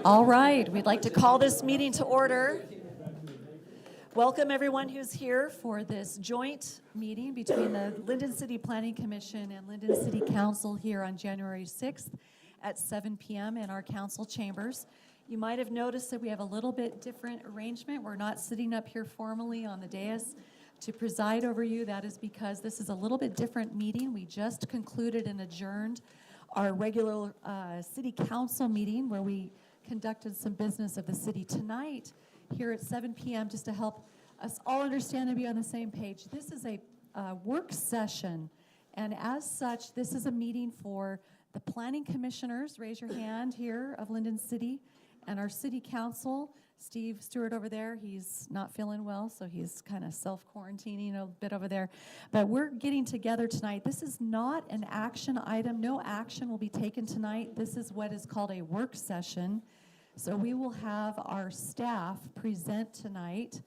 All right, we'd like to call this meeting to order. Welcome everyone who's here for this joint meeting between the Lindon City Planning Commission and Lindon City Council here on January 6th at 7 p.m. in our council chambers. You might have noticed that we have a little bit different arrangement. We're not sitting up here formally on the dais to preside over you. That is because this is a little bit different meeting. We just concluded and adjourned our regular city council meeting where we conducted some business of the city. Tonight, here at 7 p.m., just to help us all understand and be on the same page, this is a work session, and as such, this is a meeting for the planning commissioners, raise your hand here, of Lindon City, and our city council. Steve Stewart over there, he's not feeling well, so he's kind of self-quarantining a bit over there. But we're getting together tonight. This is not an action item. No action will be taken tonight. This is what is called a work session. So we will have our staff present tonight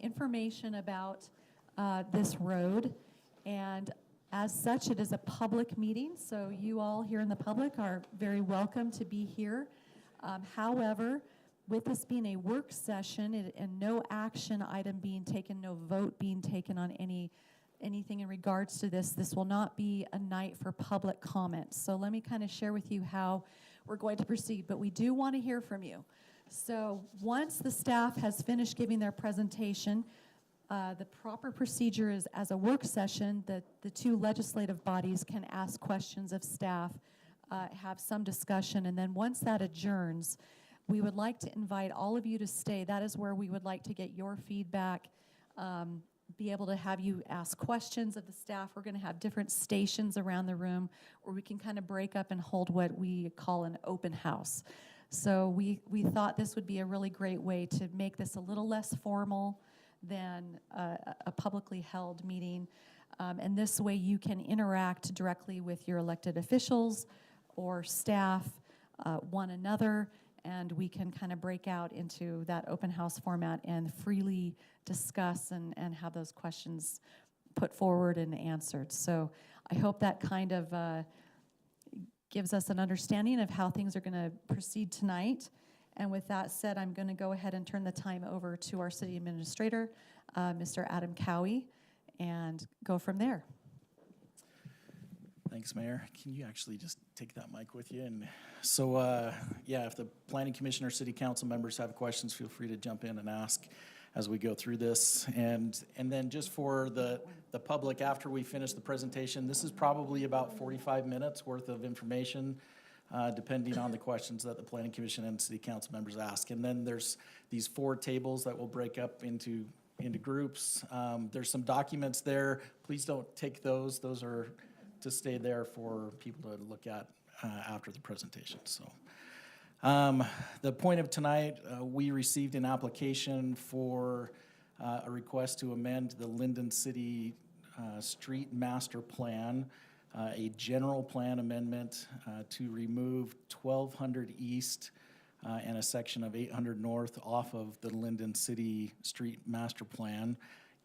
information about this road. And as such, it is a public meeting, so you all here in the public are very welcome to be here. However, with this being a work session and no action item being taken, no vote being taken on anything in regards to this, this will not be a night for public comment. So let me kind of share with you how we're going to proceed, but we do want to hear from you. So once the staff has finished giving their presentation, the proper procedure is, as a work session, the two legislative bodies can ask questions of staff, have some discussion, and then once that adjourns, we would like to invite all of you to stay. That is where we would like to get your feedback, be able to have you ask questions of the staff. We're going to have different stations around the room where we can kind of break up and hold what we call an open house. So we thought this would be a really great way to make this a little less formal than a publicly held meeting. And this way you can interact directly with your elected officials or staff, one another, and we can kind of break out into that open house format and freely discuss and have those questions put forward and answered. So I hope that kind of gives us an understanding of how things are going to proceed tonight. And with that said, I'm going to go ahead and turn the time over to our city administrator, Mr. Adam Cowie, and go from there. Thanks, Mayor. Can you actually just take that mic with you? And so, yeah, if the planning commission or city council members have questions, feel free to jump in and ask as we go through this. And then just for the public, after we finish the presentation, this is probably about 45 minutes worth of information, depending on the questions that the planning commission and city council members ask. And then there's these 4 tables that will break up into groups. There's some documents there. Please don't take those. Those are to stay there for people to look at after the presentation. So the point of tonight, we received an application for a request to amend the Lindon City Street Master Plan, a general plan amendment to remove 1200 East and a section of 800 North off of the Lindon City Street Master Plan,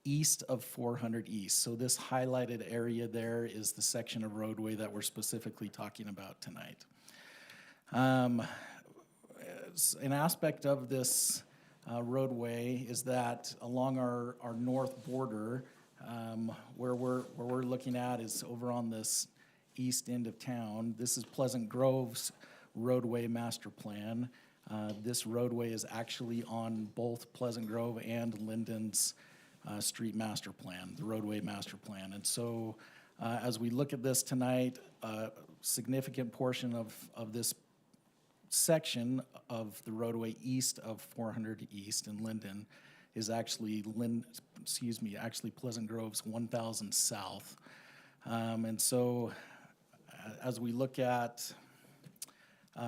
east of 400 East. So this highlighted area there is the section of roadway that we're specifically talking about tonight. An aspect of this roadway is that along our north border, where we're looking at is over on this east end of town. This is Pleasant Grove's roadway master plan. This roadway is actually on both Pleasant Grove and Lindon's street master plan, the roadway master plan. And so as we look at this tonight, a significant portion of this section of the roadway east of 400 East in Lindon is actually Pleasant Grove's 1000 South. And so as we look at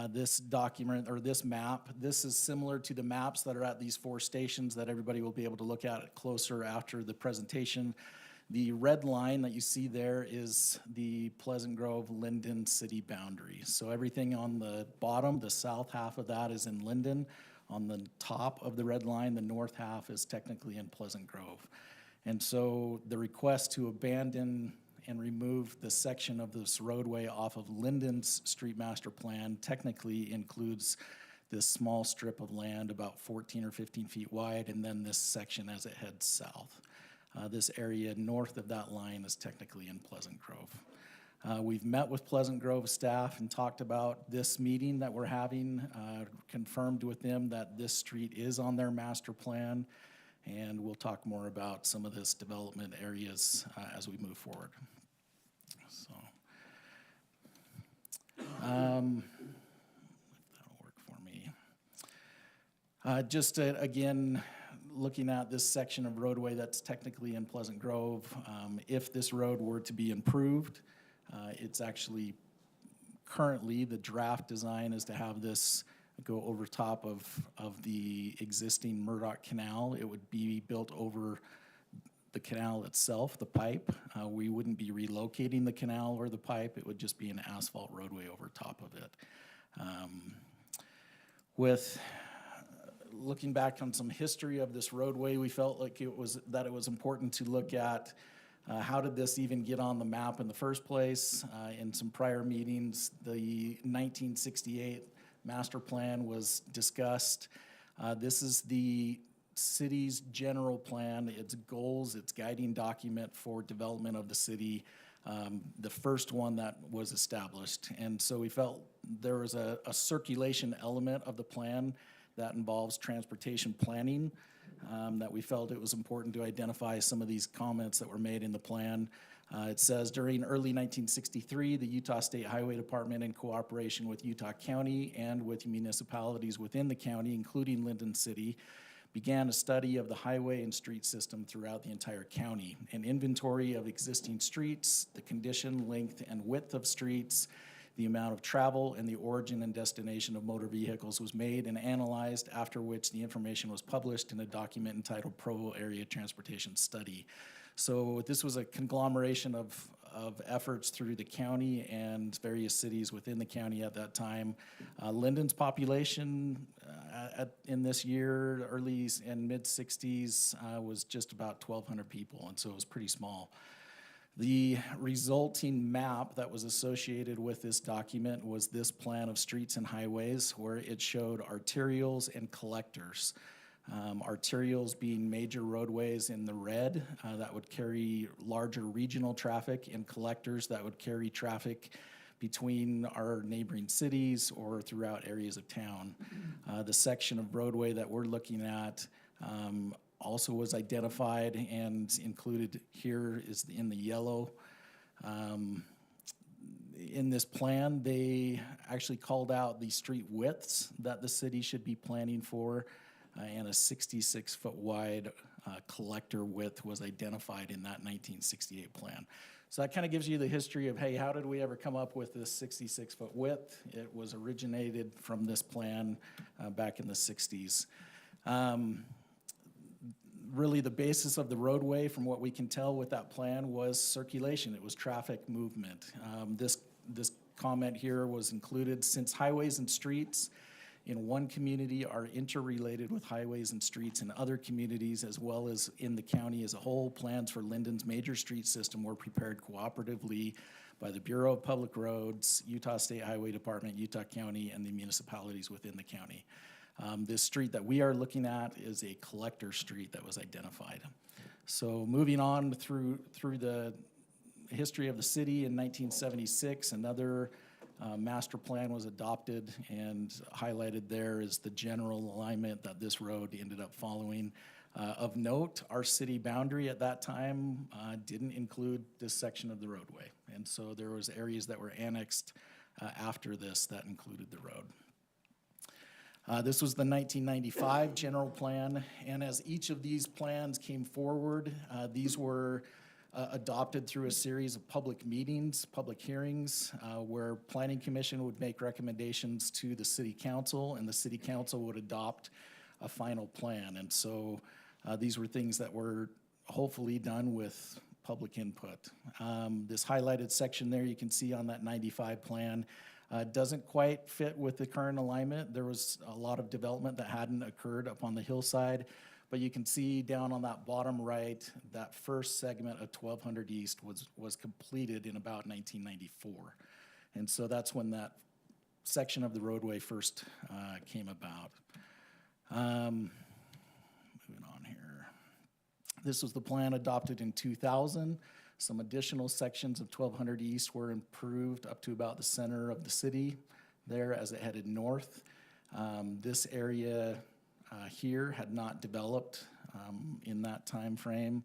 this document or this map, this is similar to the maps that are at these 4 stations that everybody will be able to look at closer after the presentation. The red line that you see there is the Pleasant Grove Lindon city boundary. So everything on the bottom, the south half of that is in Lindon. On the top of the red line, the north half is technically in Pleasant Grove. And so the request to abandon and remove the section of this roadway off of Lindon's street master plan. Technically includes this small strip of land about 14 or 15 feet wide, and then this section as it heads south. This area north of that line is technically in Pleasant Grove. We've met with Pleasant Grove staff and talked about this meeting that we're having, confirmed with them that this street is on their master plan, and we'll talk more about some of this development areas as we move forward. So, that'll work for me. Again, looking at this section of roadway that's technically in Pleasant Grove, if this road were to be improved, it's actually currently the draft design is to have this go over top of the existing Murdoch Canal. It would be built over the canal itself, the pipe. We wouldn't be relocating the canal or the pipe. It would just be an asphalt roadway over top of it. With looking back on some history of this roadway, we felt like it was important to look at how did this even get on the map in the first place. In some prior meetings, the 1968 master plan was discussed. This is the city's general plan, its goals, its guiding document for development of the city, the first one that was established. And so we felt there was a circulation element of the plan that involves transportation planning, that we felt it was important to identify some of these comments that were made in the plan. It says, during early 1963, the Utah State Highway Department, in cooperation with Utah County and with municipalities within the county, including Lindon City, began a study of the highway and street system throughout the entire county. An inventory of existing streets, the condition, length, and width of streets, the amount of travel, and the origin and destination of motor vehicles was made and analyzed, after which the information was published in a document entitled Provo Area Transportation Study. So this was a conglomeration of efforts through the county and various cities within the county at that time. Lindon's population in this year, early and mid-60s, was just about 1,200 people, and so it was pretty small. The resulting map that was associated with this document was this plan of streets and highways, where it showed arterials and collectors. Arterials being major roadways in the red that would carry larger regional traffic, and collectors that would carry traffic between our neighboring cities or throughout areas of town. The section of roadway that we're looking at also was identified and included here is in the yellow. In this plan, they actually called out the street widths that the city should be planning for, and a 66-foot wide collector width was identified in that 1968 plan. So that kind of gives you the history of, hey, how did we ever come up with this 66-foot width? It was originated from this plan back in the 60s. Really the basis of the roadway, from what we can tell with that plan, was circulation. It was traffic movement. This comment here was included: since highways and streets in one community are interrelated with highways and streets in other communities, as well as in the county as a whole, plans for Lindon's major street system were prepared cooperatively by the Bureau of Public Roads, Utah State Highway Department, Utah County, and the municipalities within the county. This street that we are looking at is a collector street that was identified. So moving on through the history of the city, in 1976, another master plan was adopted, and highlighted there is the general alignment that this road ended up following. Of note, our city boundary at that time didn't include this section of the roadway, and so there was areas that were annexed after this that included the road. This was the 1995 general plan, and as each of these plans came forward, these were adopted through a series of public meetings, public hearings, where Planning Commission would make recommendations to the City Council, and the City Council would adopt a final plan. And so these were things that were hopefully done with public input. This highlighted section there you can see on that 95 plan doesn't quite fit with the current alignment. There was a lot of development that hadn't occurred up on the hillside, But you can see down on that bottom right, that first segment of 1200 East was completed in about 1994. And so that's when that section of the roadway first came about. Moving on here. This was the plan adopted in 2000. Some additional sections of 1200 East were improved up to about the center of the city there as it headed north. This area here had not developed in that time frame.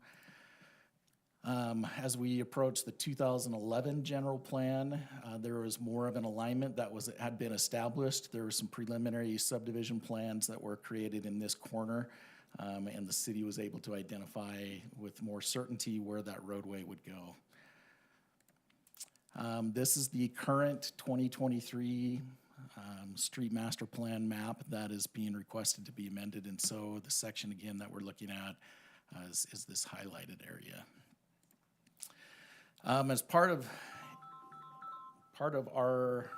As we approached the 2011 general plan, there was more of an alignment that had been established. There were some preliminary subdivision plans that were created in this corner, and the city was able to identify with more certainty where that roadway would go. This is the current 2023 street master plan map that is being requested to be amended, and so the section again that we're looking at is this highlighted area. As part of our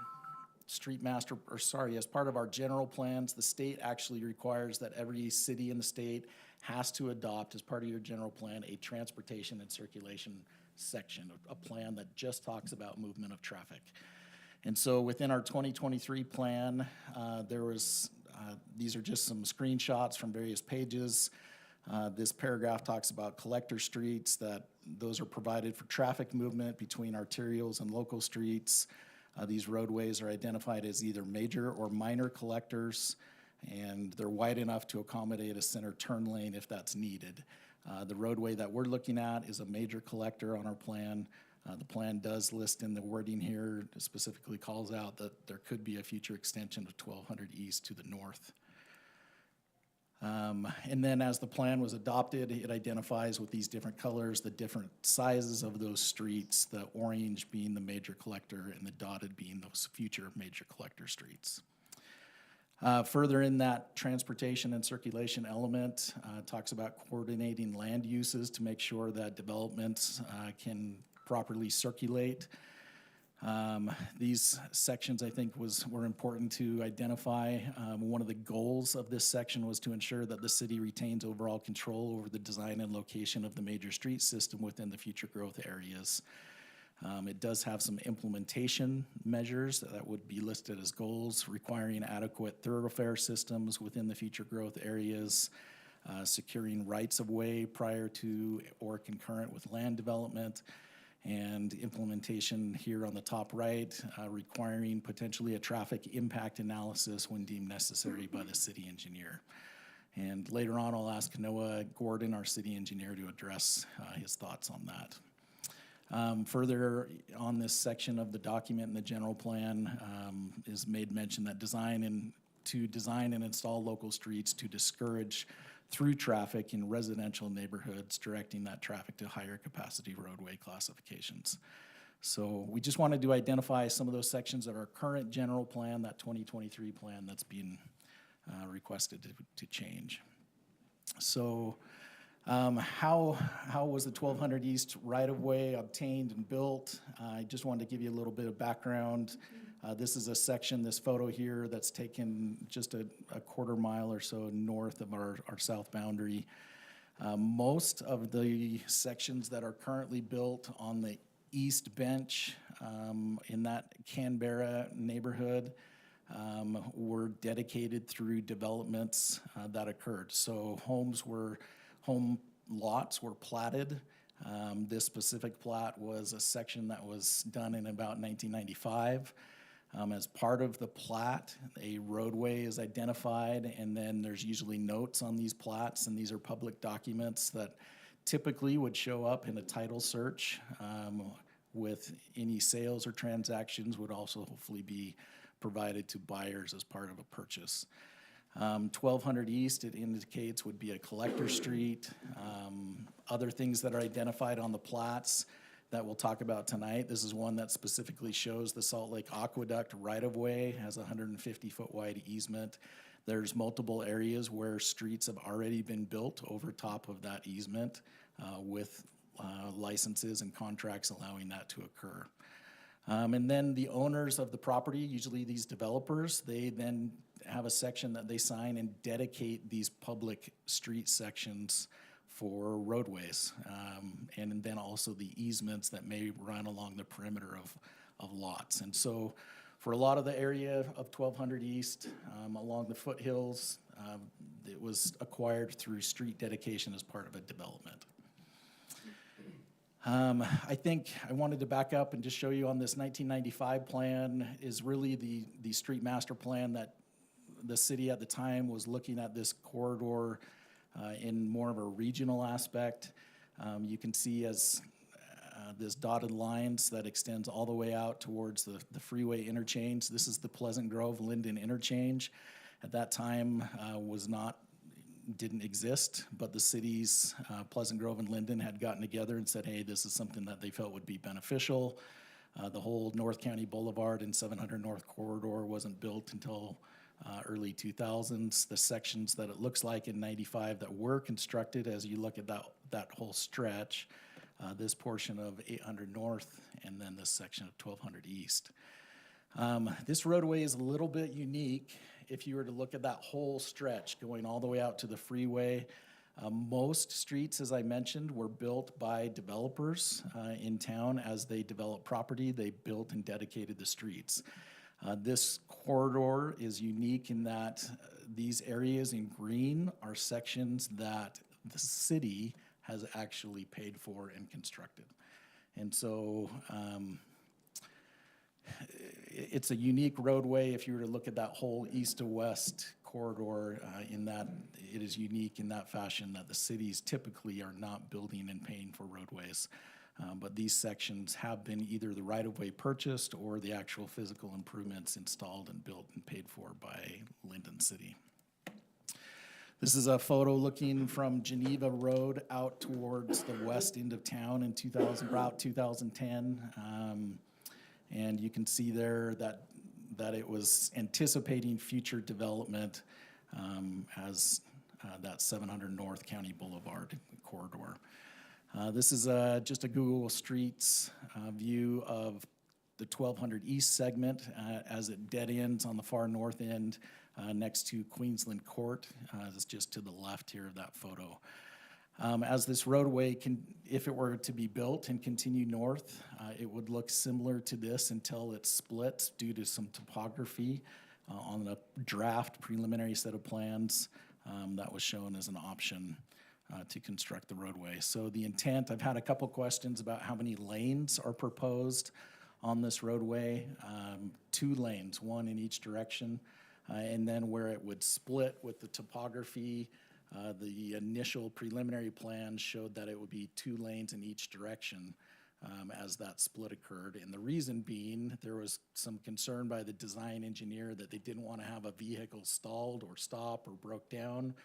as part of our general plans, the state actually requires that every city in the state has to adopt, as part of your general plan, a transportation and circulation section, a plan that just talks about movement of traffic. And so within our 2023 plan, these are just some screenshots from various pages. This paragraph talks about collector streets, that those are provided for traffic movement between arterials and local streets. These roadways are identified as either major or minor collectors, and they're wide enough to accommodate a center turn lane if that's needed. The roadway that we're looking at is a major collector on our plan. The plan does list in the wording here, specifically calls out that there could be a future extension of 1200 East to the north. And then as the plan was adopted, it identifies with these different colors the different sizes of those streets, the orange being the major collector and the dotted being those future major collector streets. Further in that transportation and circulation element, talks about coordinating land uses to make sure that developments can properly circulate. These sections, I think, were important to identify. One of the goals of this section was to ensure that the city retains overall control over the design and location of the major street system within the future growth areas. It does have some implementation measures that would be listed as goals, requiring adequate thoroughfare systems within the future growth areas, securing rights of way prior to or concurrent with land development, and implementation here on the top right, requiring potentially a traffic impact analysis when deemed necessary by the city engineer. And later on, I'll ask Noah Gordon, our city engineer, to address his thoughts on that. Further on this section of the document in the general plan is made mention that design and install local streets to discourage through traffic in residential neighborhoods, directing that traffic to higher capacity roadway classifications. So we just wanted to identify some of those sections of our current general plan, that 2023 plan that's being requested to change. So how was the 1200 East right-of-way obtained and built? I just wanted to give you a little bit of background. This is a section, this photo here, that's taken just a quarter mile or so north of our south boundary. Most of the sections that are currently built on the east bench in that Canberra neighborhood were dedicated through developments that occurred. So home lots were platted. This specific plat was a section that was done in about 1995. As part of the plat, a roadway is identified, and then there's usually notes on these plats, and these are public documents that typically would show up in a title search with any sales or transactions would also hopefully be provided to buyers as part of a purchase. 1200 East, it indicates, would be a collector street. Other things that are identified on the plats that we'll talk about tonight. This is one that specifically shows the Salt Lake Aqueduct right-of-way, has a 150-foot wide easement. There's multiple areas where streets have already been built over top of that easement with licenses and contracts allowing that to occur. And then the owners of the property, usually these developers, they then have a section that they sign and dedicate these public street sections for roadways, and then also the easements that may run along the perimeter of lots. And so for a lot of the area of 1200 East, along the foothills, it was acquired through street dedication as part of a development. I think I wanted to back up and just show you on this 1995 plan is really the street master plan that the city at the time was looking at this corridor in more of a regional aspect. You can see as this dotted lines that extends all the way out towards the freeway interchange. This is the Pleasant Grove Lindon interchange. At that time didn't exist, but the cities, Pleasant Grove and Lindon, had gotten together and said, hey, this is something that they felt would be beneficial. The whole North County Boulevard and 700 North corridor wasn't built until early 2000s. The sections that it looks like in 95 that were constructed, as you look at that whole stretch, this portion of 800 North and then this section of 1200 East. This roadway is a little bit unique. If you were to look at that whole stretch going all the way out to the freeway, most streets, as I mentioned, were built by developers in town. As they developed property, they built and dedicated the streets. This corridor is unique in that these areas in green are sections that the city has actually paid for and constructed. And so it's a unique roadway if you were to look at that whole east to west corridor, in that it is unique in that fashion that the cities typically are not building and paying for roadways. But these sections have been either the right-of-way purchased or the actual physical improvements installed and built and paid for by Lindon City. This is a photo looking from Geneva Road out towards the west end of town in about 2010. And you can see there that it was anticipating future development as that 700 North County Boulevard corridor. This is just a Google Streets view of the 1200 East segment as it dead ends on the far north end next to Queensland Court. It's just to the left here of that photo. As this roadway if it were to be built and continue north, it would look similar to this until it splits due to some topography on the draft preliminary set of plans that was shown as an option to construct the roadway. So the intent, I've had a couple questions about how many lanes are proposed on this roadway. 2 lanes, one in each direction, and then where it would split with the topography. The initial preliminary plan showed that it would be 2 lanes in each direction as that split occurred. And the reason being, there was some concern by the design engineer that they didn't want to have a vehicle stalled or stop or broke down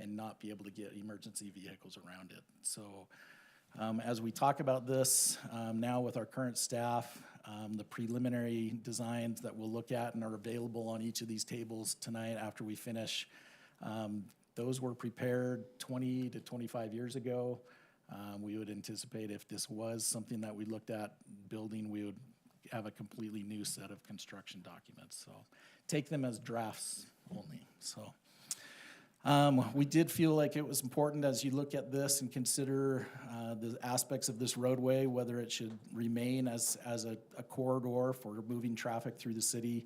and not be able to get emergency vehicles around it. So as we talk about this now with our current staff, the preliminary designs that we'll look at and are available on each of these tables tonight after we finish, those were prepared 20 to 25 years ago. We would anticipate if this was something that we looked at building, we would have a completely new set of construction documents. So take them as drafts only. So we did feel like it was important as you look at this and consider the aspects of this roadway, whether it should remain as a corridor for moving traffic through the city,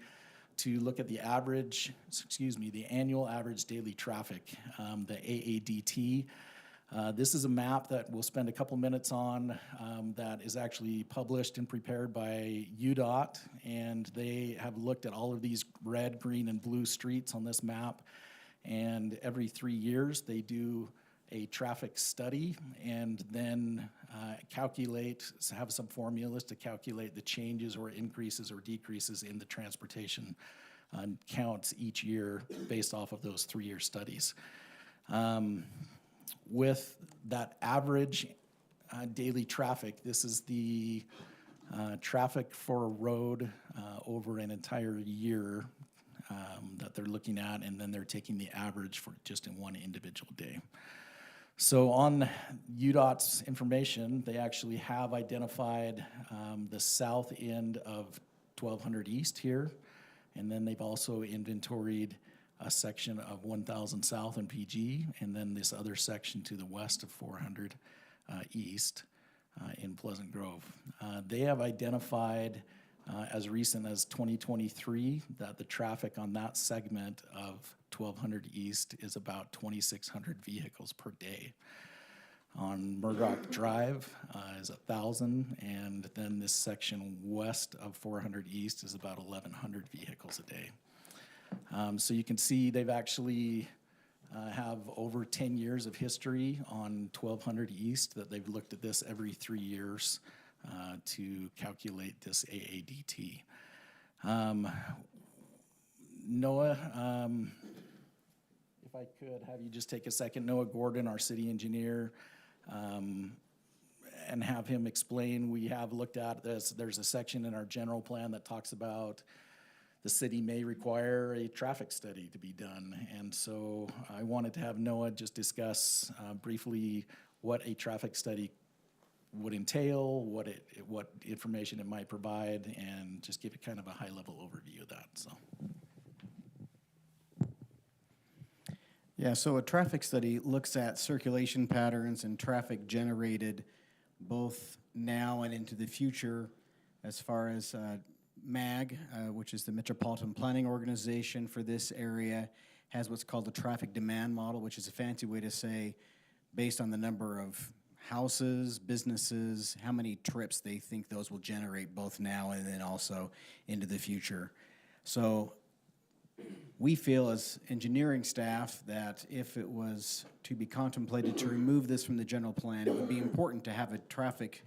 to look at the annual average daily traffic, the AADT. This is a map that we'll spend a couple minutes on that is actually published and prepared by UDOT, and they have looked at all of these red, green, and blue streets on this map, and every 3 years they do a traffic study and then have some formulas to calculate the changes or increases or decreases in the transportation counts each year based off of those 3-year studies. With that average daily traffic, this is the traffic for a road over an entire year that they're looking at, and then they're taking the average for just in one individual day. So on UDOT's information, they actually have identified the south end of 1200 East here, and then they've also inventoried a section of 1,000 south and PG, and then this other section to the west of 400 east in Pleasant Grove. They have identified as recent as 2023 that the traffic on that segment of 1200 east is about 2,600 vehicles per day. On Murdoch Drive is 1,000, and then this section west of 400 east is about 1,100 vehicles a day. So you can see they've actually have over 10 years of history on 1200 east, that they've looked at this every 3 years to calculate this AADT. Noah, if I could have you just take a second, Noah Gordon, our city engineer, and have him explain. We have looked at this. There's a section in our general plan that talks about the city may require a traffic study to be done. And so I wanted to have Noah just discuss briefly what a traffic study would entail, what information it might provide, and just give it kind of a high-level overview of that. So. Yeah, so a traffic study looks at circulation patterns and traffic generated both now and into the future as far as MAG, which is the Metropolitan Planning Organization for this area, has what's called the traffic demand model, which is a fancy way to say based on the number of houses, businesses, how many trips they think those will generate both now and then also into the future. So we feel as engineering staff that if it was to be contemplated to remove this from the general plan, it would be important to have a traffic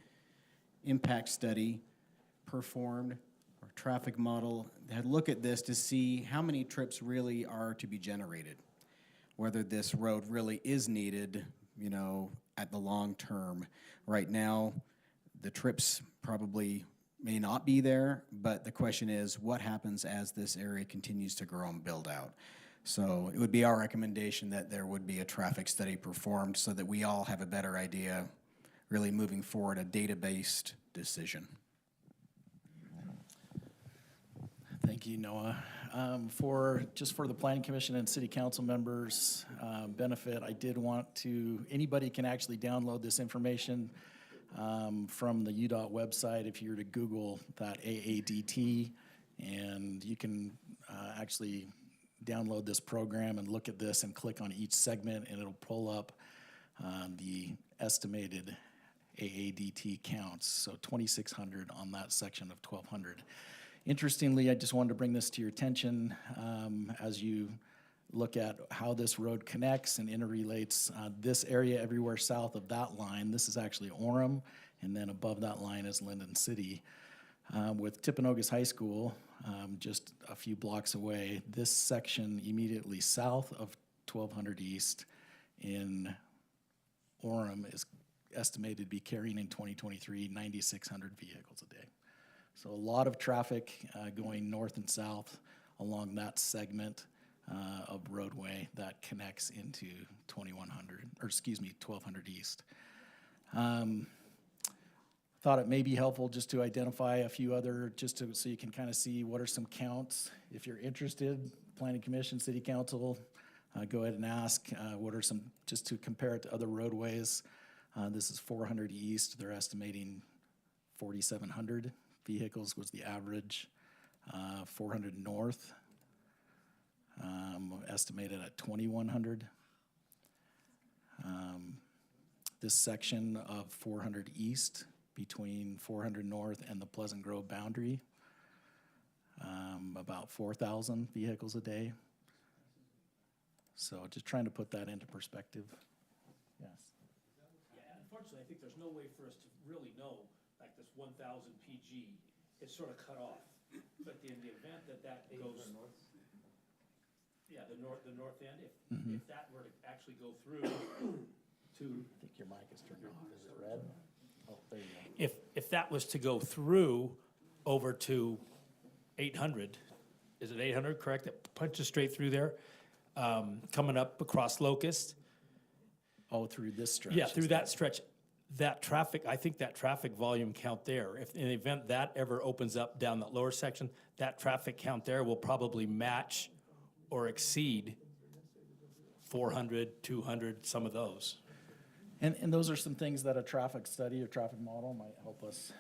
impact study performed, or traffic model that look at this to see how many trips really are to be generated, whether this road really is needed, you know, at the long term. Right now, the trips probably may not be there, but the question is what happens as this area continues to grow and build out. So it would be our recommendation that there would be a traffic study performed so that we all have a better idea, really moving forward, a data-based decision. Thank you, Noah. For the Planning Commission and City Council members' benefit, I did want to, anybody can actually download this information from the UDOT website if you were to Google that AADT, and you can actually download this program and look at this and click on each segment, and it'll pull up the estimated AADT counts, so 2,600 on that section of 1,200. Interestingly, I just wanted to bring this to your attention as you look at how this road connects and interrelates. This area everywhere south of that line, this is actually Orem, and then above that line is Lindon City. With Timpanogos High School, just a few blocks away, this section immediately south of 1200 East in Orem is estimated to be carrying in 2023 9,600 vehicles a day. So a lot of traffic going north and south along that segment of roadway that connects into 1200 East. Thought it may be helpful just to identify a few other, so you can kind of see what are some counts. If you're interested, Planning Commission, City Council, go ahead and ask what are some, just to compare it to other roadways. This is 400 East, they're estimating 4,700 vehicles was the average. 400 North, estimated at 2,100. This section of 400 East, between 400 North and the Pleasant Grove boundary, about 4,000 vehicles a day. So just trying to put that into perspective. Yes. Yeah, unfortunately, I think there's no way for us to really know, like this 1,000 PG, it's sort of cut off. But in the event that that goes, yeah, the north end, if that were to actually go through to, I think your mic is turned off. Is it red? Oh, there you go. if that was to go through over to 800, is it 800, correct? That punches straight through there, coming up across Locust. Oh, through this stretch? Yeah, through that stretch. That traffic, I think that traffic volume count there, if in the event that ever opens up down that lower section, that traffic count there will probably match or exceed 400, 200, some of those. And those are some things that a traffic study or traffic model might help us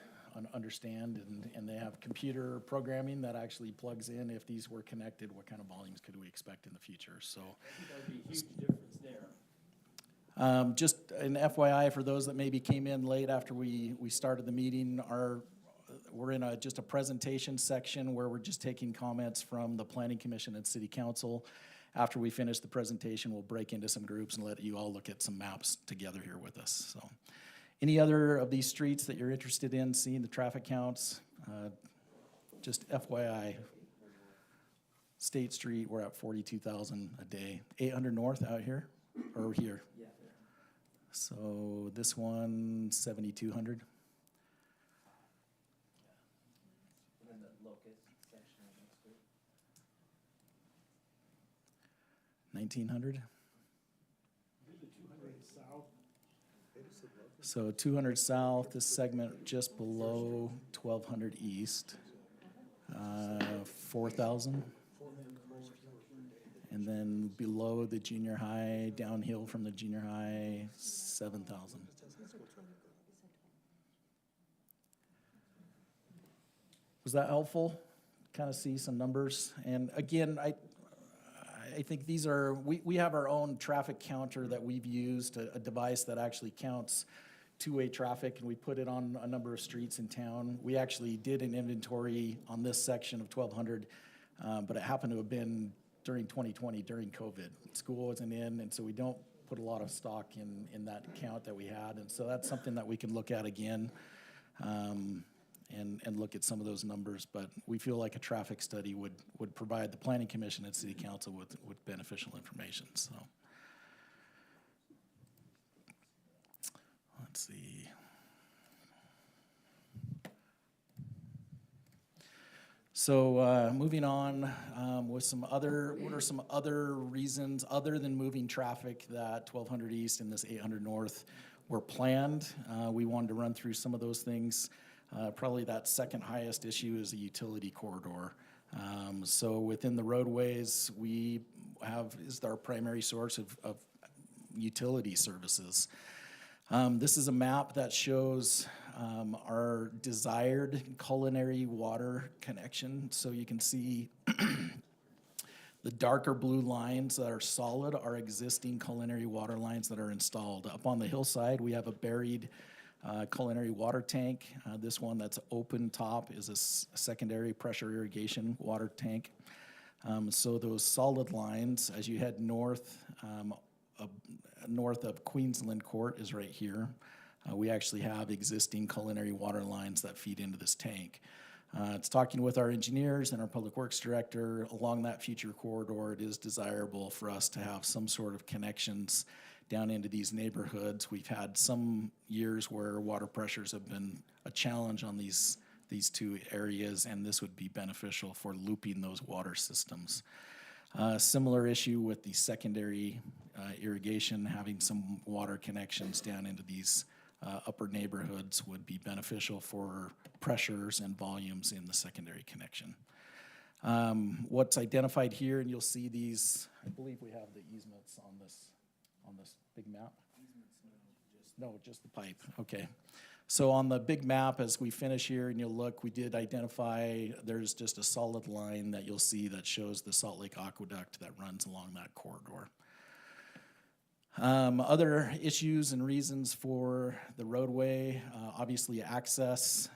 understand, and they have computer programming that actually plugs in if these were connected, what kind of volumes could we expect in the future, so. I think that would be a huge difference there. Just an FYI for those that maybe came in late after we started the meeting, we're in just a presentation section where we're just taking comments from the Planning Commission and City Council. After we finish the presentation, we'll break into some groups and let you all look at some maps together here with us. So, any other of these streets that you're interested in seeing the traffic counts? Just FYI, State Street, we're at 42,000 a day. 800 North out here, or here? Yeah. So this one, 7,200. And then the locust section of next week. 1,900. So 200 south, this segment just below 1,200 east, 4,000. And then below the junior high, downhill from the junior high, 7,000. Was that helpful? Kind of see some numbers. And again, I think these are, we have our own traffic counter that we've used, a device that actually counts two-way traffic, and we put it on a number of streets in town. We actually did an inventory on this section of 1,200, but it happened to have been during 2020, during COVID. School wasn't in, and so we don't put a lot of stock in that count that we had. And so that's something that we can look at again and look at some of those numbers. But we feel like a traffic study would provide the Planning Commission and City Council with beneficial information. So let's see. So moving on with some other, what are some other reasons other than moving traffic that 1,200 east and this 800 north were planned? We wanted to run through some of those things. Probably that second highest issue is a utility corridor. So within the roadways, we is our primary source of utility services. This is a map that shows our desired culinary water connection. So you can see the darker blue lines that are solid are existing culinary water lines that are installed. Up on the hillside, we have a buried culinary water tank. This one that's open top is a secondary pressure irrigation water tank. So those solid lines, as you head north, north of Queensland Court is right here. We actually have existing culinary water lines that feed into this tank. It's talking with our engineers and our public works director along that future corridor. It is desirable for us to have some sort of connections down into these neighborhoods. We've had some years where water pressures have been a challenge on these two areas, and this would be beneficial for looping those water systems. Similar issue with the secondary irrigation, having some water connections down into these upper neighborhoods would be beneficial for pressures and volumes in the secondary connection. What's identified here, and you'll see these, I believe we have the easements on this big map. No, just the pipe, okay. So on the big map, as we finish here and you'll look, we did identify, there's just a solid line that you'll see that shows the Salt Lake Aqueduct that runs along that corridor. Other issues and reasons for the roadway, obviously access.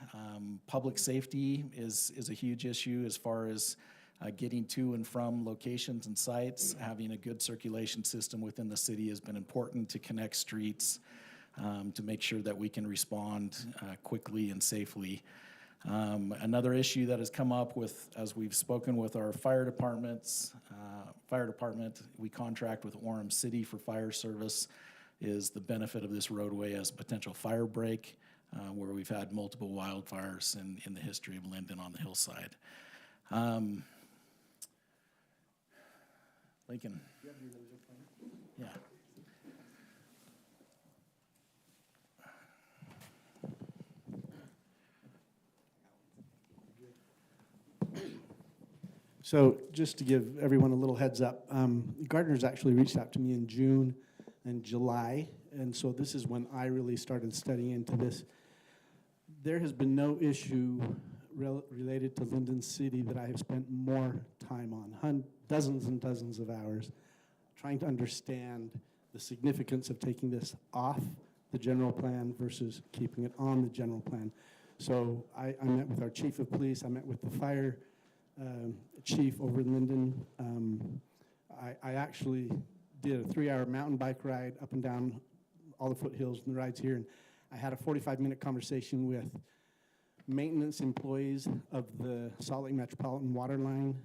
Public safety is a huge issue as far as getting to and from locations and sites. Having a good circulation system within the city has been important to connect streets, to make sure that we can respond quickly and safely. Another issue that has come up with, as we've spoken with our fire department, we contract with Orem City for fire service, is the benefit of this roadway as a potential fire break, where we've had multiple wildfires in the history of Lindon on the hillside. Lincoln. Yeah. So just to give everyone a little heads up, Gardner's actually reached out to me in June and July, and so this is when I really started studying into this. There has been no issue related to Lindon City that I have spent more time on, dozens and dozens of hours, trying to understand the significance of taking this off the general plan versus keeping it on the general plan. So I met with our chief of police, I met with the fire chief over in Lindon. I actually did a 3-hour mountain bike ride up and down all the foothills and the rides here, and I had a 45-minute conversation with maintenance employees of the Salt Lake Metropolitan Water Line.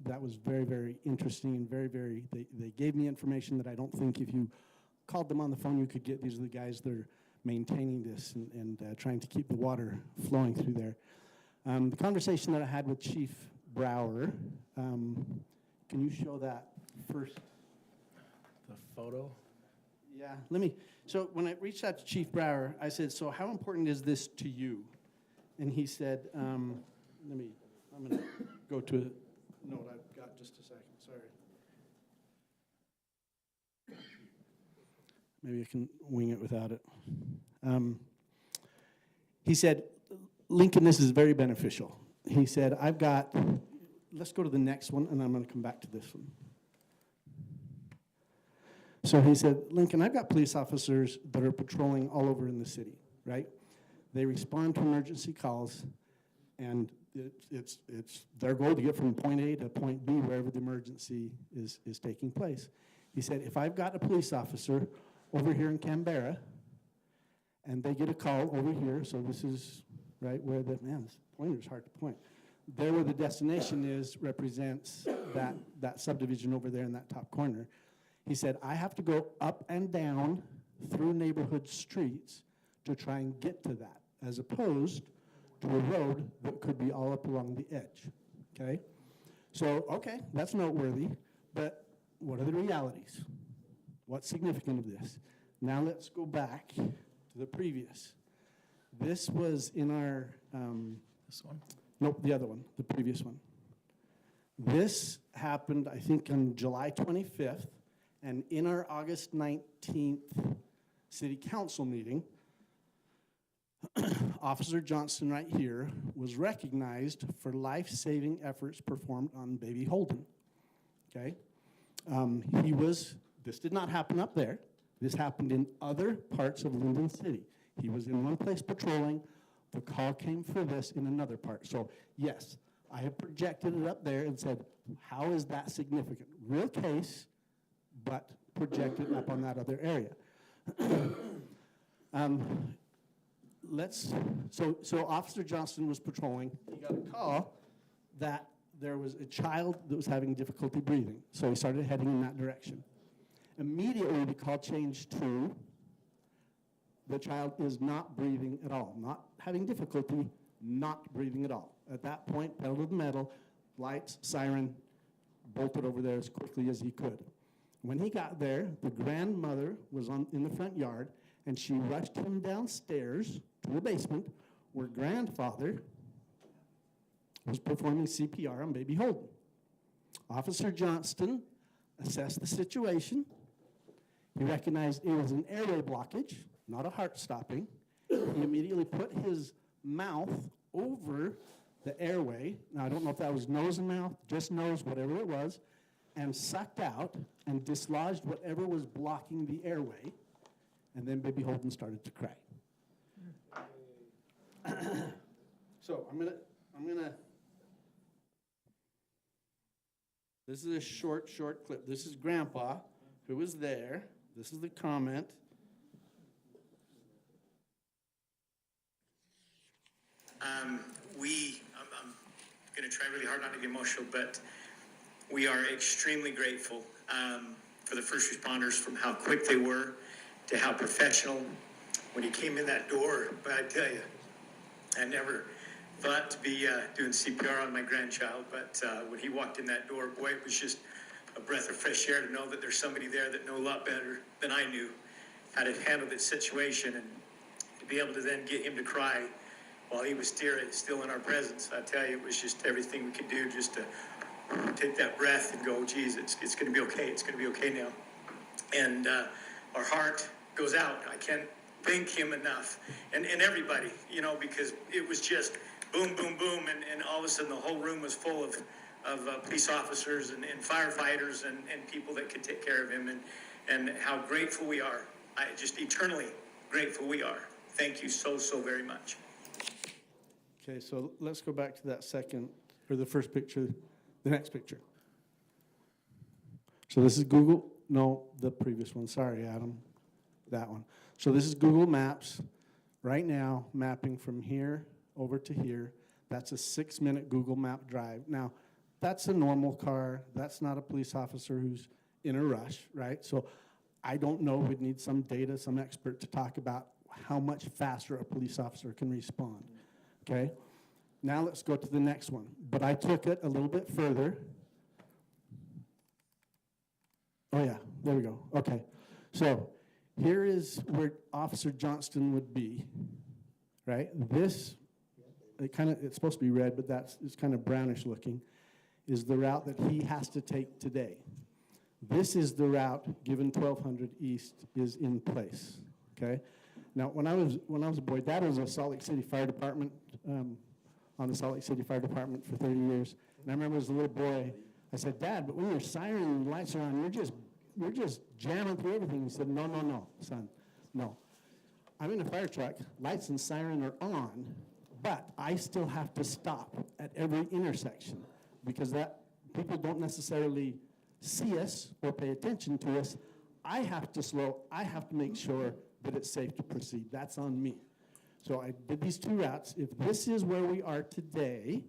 That was very, very interesting and they gave me information that I don't think if you called them on the phone you could get. These are the guys that are maintaining this and trying to keep the water flowing through there. The conversation that I had with Chief Brower, can you show that first? The photo? Yeah, so when I reached out to Chief Brower, I said, so how important is this to you? And he said, I'm going to go to a note I've got just a second, sorry. Maybe I can wing it without it. He said, Lincoln, this is very beneficial. He said, let's go to the next one, and I'm going to come back to this one. So he said, Lincoln, I've got police officers that are patrolling all over in the city, right? They respond to emergency calls, and it's their goal to get from point A to point B, wherever the emergency is taking place. He said, if I've got a police officer over here in Canberra, and they get a call over here, so this is right where this pointer's hard to point. There where the destination is represents that subdivision over there in that top corner. He said, I have to go up and down through neighborhood streets to try and get to that, as opposed to a road that could be all up along the edge, okay? So, okay, that's noteworthy, but what are the realities? What's significant of this? Now let's go back to the previous. This was in our... This one? Nope, the other one, the previous one. This happened, I think, on July 25th, and in our August 19th city council meeting, Officer Johnston right here was recognized for life-saving efforts performed on baby Holden, okay? This did not happen up there. This happened in other parts of Lindon City. He was in one place patrolling. The call came for this in another part. So, yes, I have projected it up there and said, how is that significant? Real case, but projected up on that other area. So Officer Johnston was patrolling. He got a call that there was a child that was having difficulty breathing. So he started heading in that direction. Immediately, the call changed to the child is not breathing at all, not having difficulty, not breathing at all. At that point, pedal to the metal, lights, siren, bolted over there as quickly as he could. When he got there, the grandmother was in the front yard, and she rushed him downstairs to the basement where grandfather was performing CPR on baby Holden. Officer Johnston assessed the situation. He recognized it was an airway blockage, not a heart stopping. He immediately put his mouth over the airway. Now, I don't know if that was nose and mouth, just nose, whatever it was, and sucked out and dislodged whatever was blocking the airway. And then baby Holden started to cry. So I'm gonna, this is a short clip. This is Grandpa, who was there. This is the comment. I'm going to try really hard not to get emotional, but we are extremely grateful for the first responders, from how quick they were to how professional. When he came in that door, but I tell you, I never thought to be doing CPR on my grandchild, but when he walked in that door, boy, it was just a breath of fresh air to know that there's somebody there that knew a lot better than I knew how to handle this situation, and to be able to then get him to cry while he was still in our presence. I tell you, it was just everything we could do just to take that breath and go, geez, it's going to be okay. It's going to be okay now. And our heart goes out. I can't thank him enough. And everybody, because it was just boom, boom, boom. And all of a sudden the whole room was full of police officers and firefighters and people that could take care of him. And how grateful we are. Just eternally grateful we are. Thank you so, so very much. Okay, so let's go back to that second, or the first picture, the next picture. So this is Google, no, the previous one, sorry, Adam, that one. So this is Google Maps, right now, mapping from here over to here. That's a 6-minute Google Map drive. Now, that's a normal car, that's not a police officer who's in a rush, right? So I don't know, we'd need some data, some expert to talk about how much faster a police officer can respond. Okay, now let's go to the next one. But I took it a little bit further. Oh yeah, there we go. Okay, so here is where Officer Johnston would be, right? This, it's supposed to be red, but it's kind of brownish looking, is the route that he has to take today. This is the route, given 1200 East, is in place, okay? Now, when I was a boy, Dad was a Salt Lake City Fire Department, on the Salt Lake City Fire Department for 30 years. And I remember as a little boy, I said, Dad, but when your siren lights are on, you're just jamming through everything. He said, no, son, no. I'm in a fire truck, lights and siren are on, but I still have to stop at every intersection because people don't necessarily see us or pay attention to us. I have to slow, I have to make sure that it's safe to proceed. That's on me. So I did these 2 routes. If this is where we are today,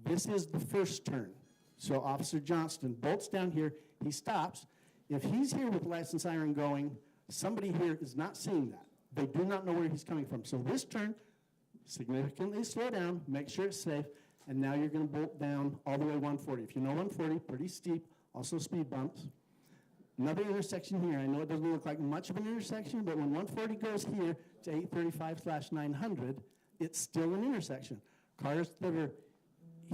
this is the first turn. So Officer Johnston bolts down here, he stops. If he's here with lights and siren going, somebody here is not seeing that. They do not know where he's coming from. So this turn, significantly slow down, make sure it's safe, and now you're gonna bolt down all the way 140. If you know 140, pretty steep, also speed bumps. Another intersection here. I know it doesn't look like much of an intersection, but when 140 goes here to 835/900, it's still an intersection. Cars that are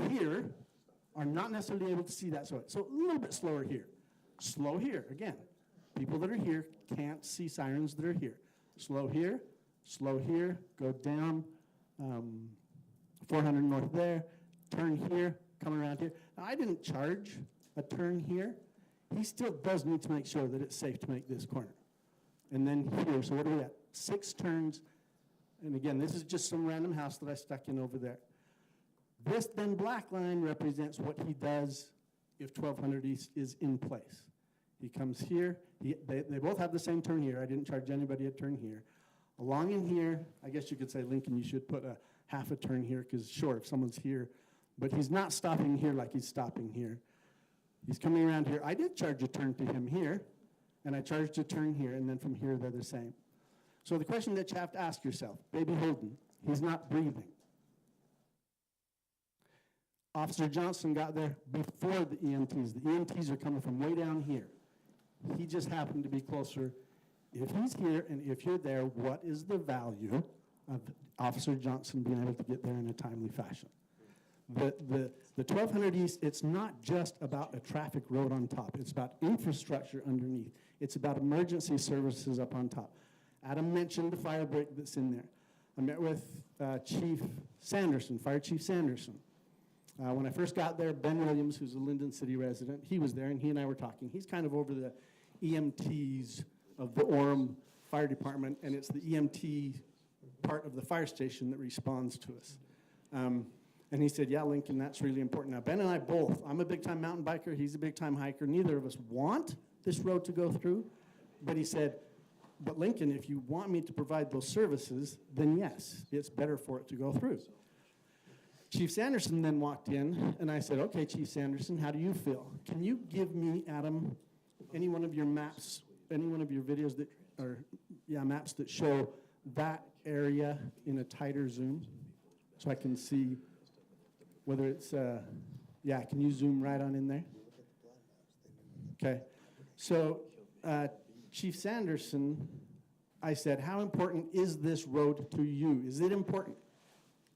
here are not necessarily able to see that. So a little bit slower here. Slow here. Again, people that are here can't see sirens that are here. Slow here, go down 400 north there, turn here, come around here. Now, I didn't charge a turn here. He still does need to make sure that it's safe to make this corner. And then here, so what do we got? 6 turns. And again, this is just some random house that I stuck in over there. This then black line represents what he does if 1200 East is in place. He comes here. They both have the same turn here. I didn't charge anybody a turn here. Along in here, I guess you could say, Lincoln, you should put a half a turn here because, sure, if someone's here. But he's not stopping here like he's stopping here. He's coming around here. I did charge a turn to him here, and I charged a turn here, and then from here they're the same. So the question that you have to ask yourself, Baby Holden, he's not breathing. Officer Johnson got there before the EMTs. The EMTs are coming from way down here. He just happened to be closer. If he's here and if you're there, what is the value of Officer Johnson being able to get there in a timely fashion? The 1200 East, it's not just about a traffic road on top. It's about infrastructure underneath. It's about emergency services up on top. Adam mentioned the fire break that's in there. I met with Chief Sanderson, Fire Chief Sanderson. When I first got there, Ben Williams, who's a Lindon City resident, he was there, and he and I were talking. He's kind of over the EMTs of the Orem Fire Department, and it's the EMT part of the fire station that responds to us. And he said, yeah, Lincoln, that's really important. Now, Ben and I both, I'm a big-time mountain biker, he's a big-time hiker. Neither of us want this road to go through, but he said, but Lincoln, if you want me to provide those services, then yes, it's better for it to go through. Chief Sanderson then walked in, and I said, okay, Chief Sanderson, how do you feel? Can you give me, Adam, any one of your maps, any one of your videos that, maps that show that area in a tighter zoom so I can see whether it's, can you zoom right on in there? Okay, so Chief Sanderson, I said, how important is this road to you? Is it important?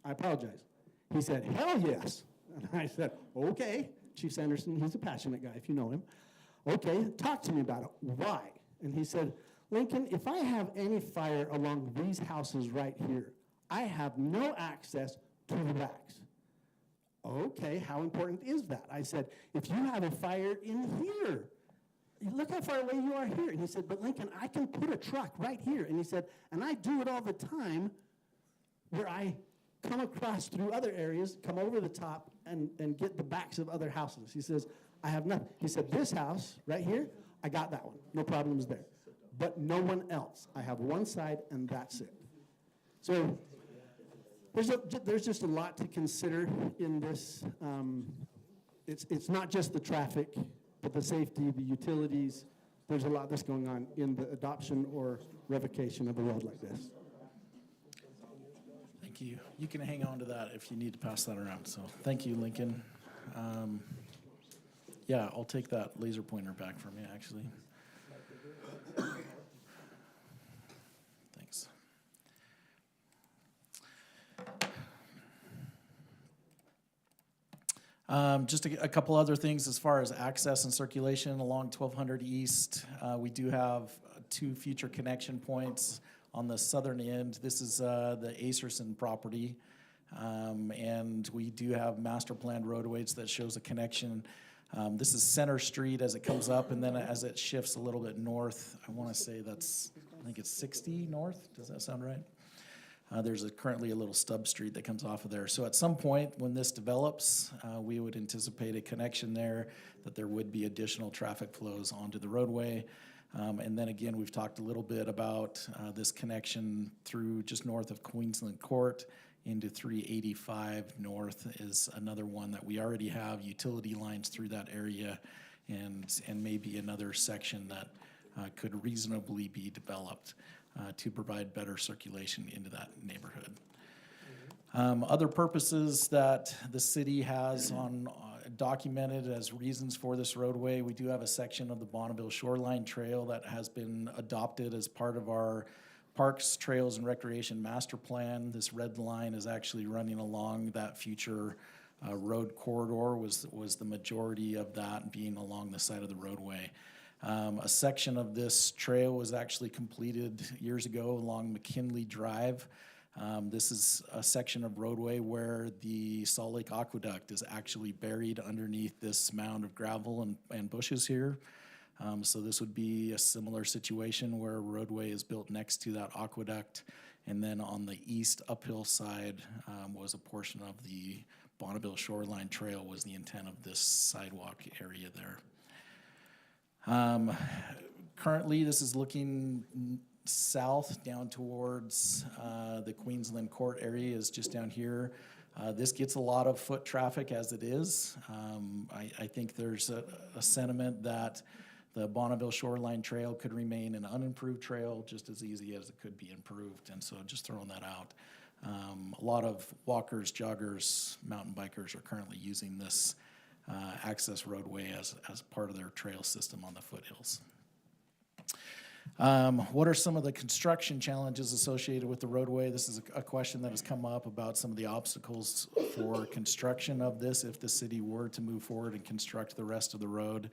I apologize. He said, hell yes. And I said, okay, Chief Sanderson, he's a passionate guy, if you know him. Okay, talk to me about it. Why? And he said, Lincoln, if I have any fire along these houses right here, I have no access to the backs. Okay, how important is that? I said, if you have a fire in here, look how far away you are here. And he said, but Lincoln, I can put a truck right here. And he said, and I do it all the time where I come across through other areas, come over the top, and get the backs of other houses. He says, I have nothing. He said, this house right here, I got that one. No problems there. But no one else. I have one side, and that's it. So there's just a lot to consider in this. It's not just the traffic, but the safety, the utilities. There's a lot that's going on in the adoption or revocation of a road like this. Thank you. You can hang on to that if you need to pass that around. So thank you, Lincoln. Yeah, I'll take that laser pointer back from you, actually. Thanks. Just a couple other things as far as access and circulation along 1200 East. We do have 2 future connection points on the southern end. This is the Acerson property. And we do have master planned roadways that shows a connection. This is Center Street as it comes up, and then as it shifts a little bit north, I want to say I think it's 60 north. Does that sound right? There's currently a little stub street that comes off of there. So at some point when this develops, we would anticipate a connection there, that there would be additional traffic flows onto the roadway. And then again, we've talked a little bit about this connection through just north of Queensland Court into 385 north is another one that we already have utility lines through that area, and maybe another section that could reasonably be developed to provide better circulation into that neighborhood. Other purposes that the city has documented as reasons for this roadway, we do have a section of the Bonneville Shoreline Trail that has been adopted as part of our Parks, Trails, and Recreation Master Plan. This red line is actually running along that future road corridor, was the majority of that being along the side of the roadway. A section of this trail was actually completed years ago along McKinley Drive. This is a section of roadway where the Salt Lake Aqueduct is actually buried underneath this mound of gravel and bushes here. So this would be a similar situation where a roadway is built next to that aqueduct, and then on the east uphill side was a portion of the Bonneville Shoreline Trail was the intent of this sidewalk area there. Currently, this is looking south down towards the Queensland Court area is just down here. This gets a lot of foot traffic as it is. I think there's a sentiment that the Bonneville Shoreline Trail could remain an unimproved trail just as easy as it could be improved, and so just throwing that out. A lot of walkers, joggers, mountain bikers are currently using this access roadway as part of their trail system on the foothills. What are some of the construction challenges associated with the roadway? This is a question that has come up about some of the obstacles for construction of this if the city were to move forward and construct the rest of the road.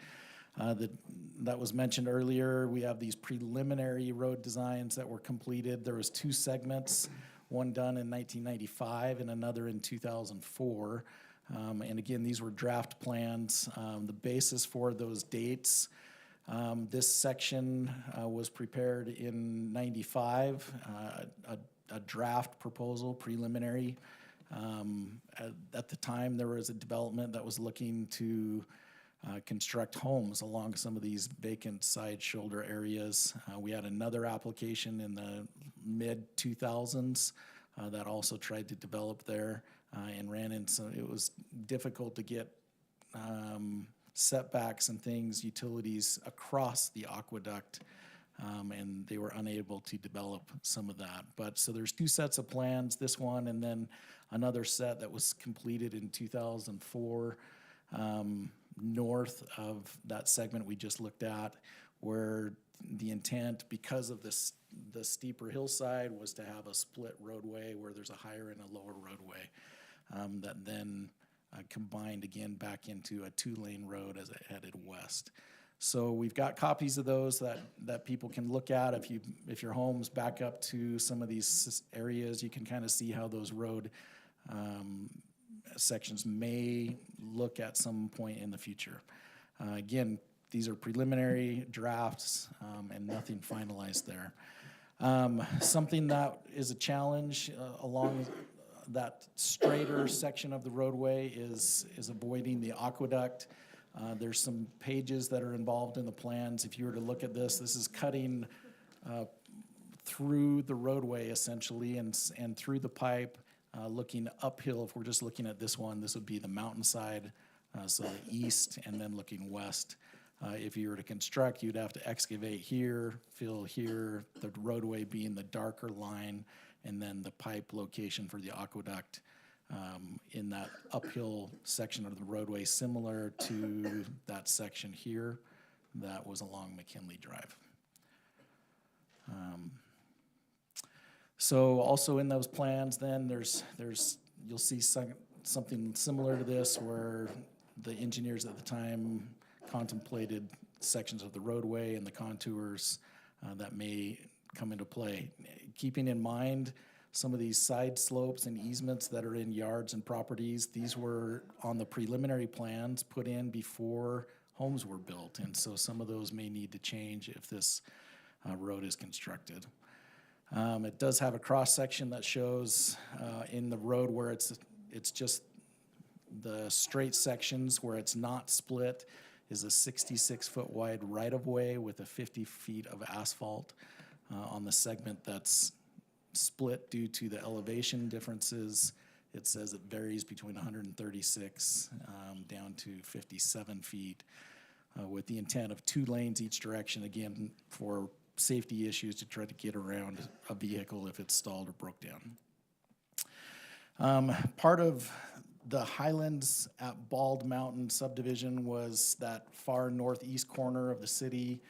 That was mentioned earlier. We have these preliminary road designs that were completed. There was 2 segments, one done in 1995 and another in 2004. And again, these were draft plans. The basis for those dates, this section was prepared in 95, a draft proposal, preliminary. At the time, there was a development that was looking to construct homes along some of these vacant side shoulder areas. We had another application in the mid-2000s that also tried to develop there and ran into, it was difficult to get setbacks and things, utilities across the aqueduct, and they were unable to develop some of that. But so there's 2 sets of plans, this one and then another set that was completed in 2004 north of that segment we just looked at, where the intent, because of this, the steeper hillside, was to have a split roadway where there's a higher and a lower roadway that then combined again back into a 2-lane road as it headed west. So we've got copies of those that people can look at. If your home's back up to some of these areas, you can kind of see how those road sections may look at some point in the future. Again, these are preliminary drafts and nothing finalized there. Something that is a challenge along that straighter section of the roadway is avoiding the aqueduct. There's some pages that are involved in the plans. If you were to look at this is cutting through the roadway essentially and through the pipe, looking uphill. If we're just looking at this one, this would be the mountainside, so the east, and then looking west. If you were to construct, you'd have to excavate here, fill here, the roadway being the darker line, and then the pipe location for the aqueduct in that uphill section of the roadway, similar to that section here that was along McKinley Drive. So also in those plans then, you'll see something similar to this where the engineers at the time contemplated sections of the roadway and the contours that may come into play. Keeping in mind some of these side slopes and easements that are in yards and properties, these were on the preliminary plans put in before homes were built, and so some of those may need to change if this road is constructed. It does have a cross section that shows in the road where it's just the straight sections where it's not split is a 66-foot wide right-of-way with a 50 feet of asphalt. On the segment that's split due to the elevation differences, it says it varies between 136 down to 57 feet with the intent of 2 lanes each direction, again, for safety issues to try to get around a vehicle if it's stalled or broke down. Part of the Highlands at Bald Mountain subdivision was that far northeast corner of the city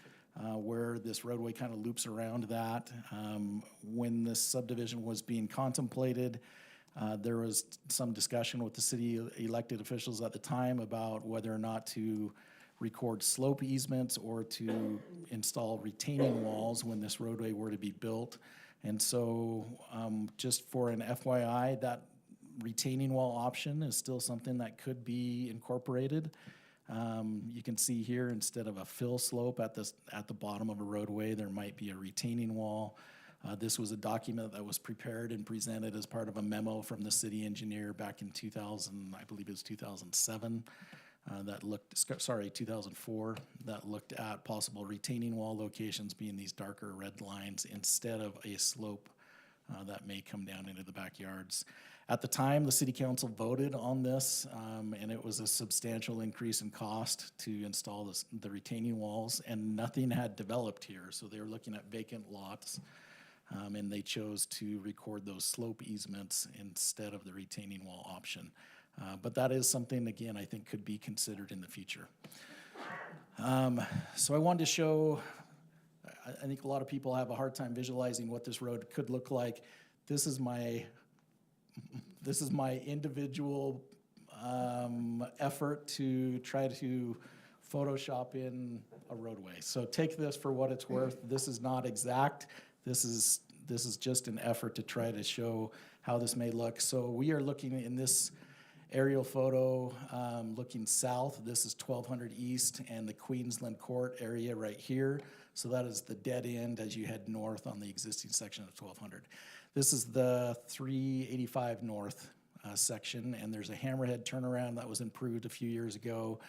where this roadway kind of loops around that. When this subdivision was being contemplated, there was some discussion with the city elected officials at the time about whether or not to record slope easements or to install retaining walls when this roadway were to be built. And so just for an FYI, that retaining wall option is still something that could be incorporated. You can see here, instead of a fill slope at the bottom of a roadway, there might be a retaining wall. This was a document that was prepared and presented as part of a memo from the city engineer back in 2000, I believe it was 2007, 2004, that looked at possible retaining wall locations being these darker red lines instead of a slope that may come down into the backyards. At the time, the city council voted on this, and it was a substantial increase in cost to install the retaining walls, and nothing had developed here. So they were looking at vacant lots, and they chose to record those slope easements instead of the retaining wall option. But that is something, again, I think could be considered in the future. So I wanted to show, I think a lot of people have a hard time visualizing what this road could look like. This is my individual effort to try to Photoshop in a roadway. So take this for what it's worth. This is not exact. This is just an effort to try to show how this may look. So we are looking in this aerial photo, looking south. This is 1200 East and the Queensland Court area right here. So that is the dead end as you head north on the existing section of 1200. This is the 385 North section, and there's a hammerhead turnaround that was improved a few years ago.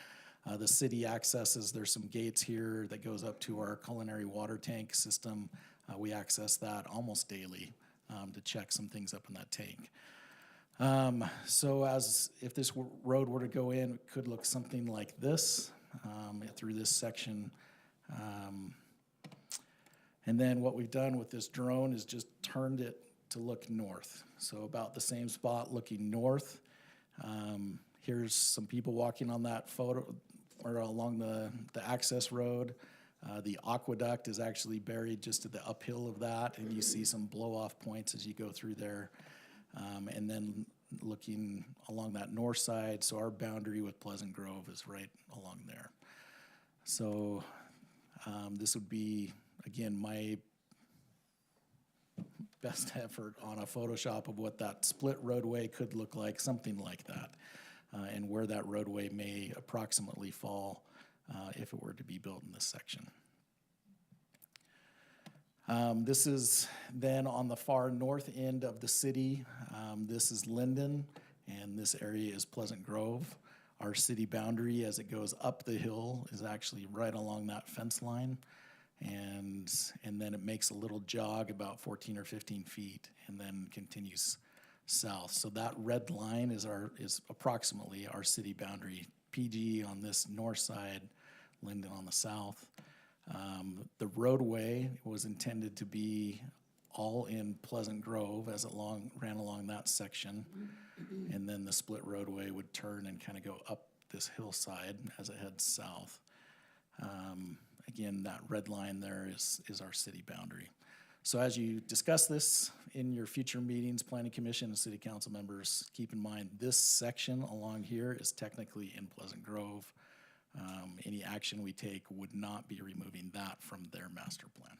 The city accesses, there's some gates here that goes up to our culinary water tank system. We access that almost daily to check some things up in that tank. So if this road were to go in, it could look something like this through this section. And then what we've done with this drone is just turned it to look north. So about the same spot looking north. Here's some people walking on that photo or along the access road. The aqueduct is actually buried just to the uphill of that, and you see some blow-off points as you go through there. And then looking along that north side. So our boundary with Pleasant Grove is right along there. So this would be, again, my best effort on a Photoshop of what that split roadway could look like, something like that, and where that roadway may approximately fall if it were to be built in this section. This is then on the far north end of the city. This is Lindon, and this area is Pleasant Grove. Our city boundary as it goes up the hill is actually right along that fence line. And then it makes a little jog about 14 or 15 feet and then continues south. So that red line is approximately our city boundary. PG on this north side, Lindon on the south. The roadway was intended to be all in Pleasant Grove as it ran along that section. And then the split roadway would turn and kind of go up this hillside as it heads south. Again, that red line there is our city boundary. So as you discuss this in your future meetings, Planning Commission and City Council members, keep in mind this section along here is technically in Pleasant Grove. Any action we take would not be removing that from their master plan.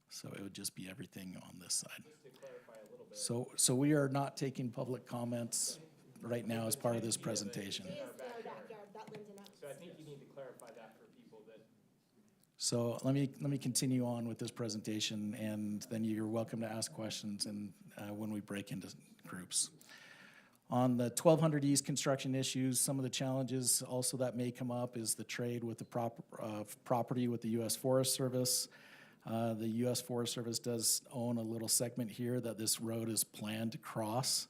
So it would just be everything on this side. Just to clarify a little bit. So we are not taking public comments right now as part of this presentation. It is their backyard that Lindon owns. So I think you need to clarify that for people that. So let me continue on with this presentation, and then you're welcome to ask questions and when we break into groups. On the 1200 East construction issues, some of the challenges also that may come up is the trade with the property with the U.S. Forest Service. The U.S. Forest Service does own a little segment here that this road is planned to cross.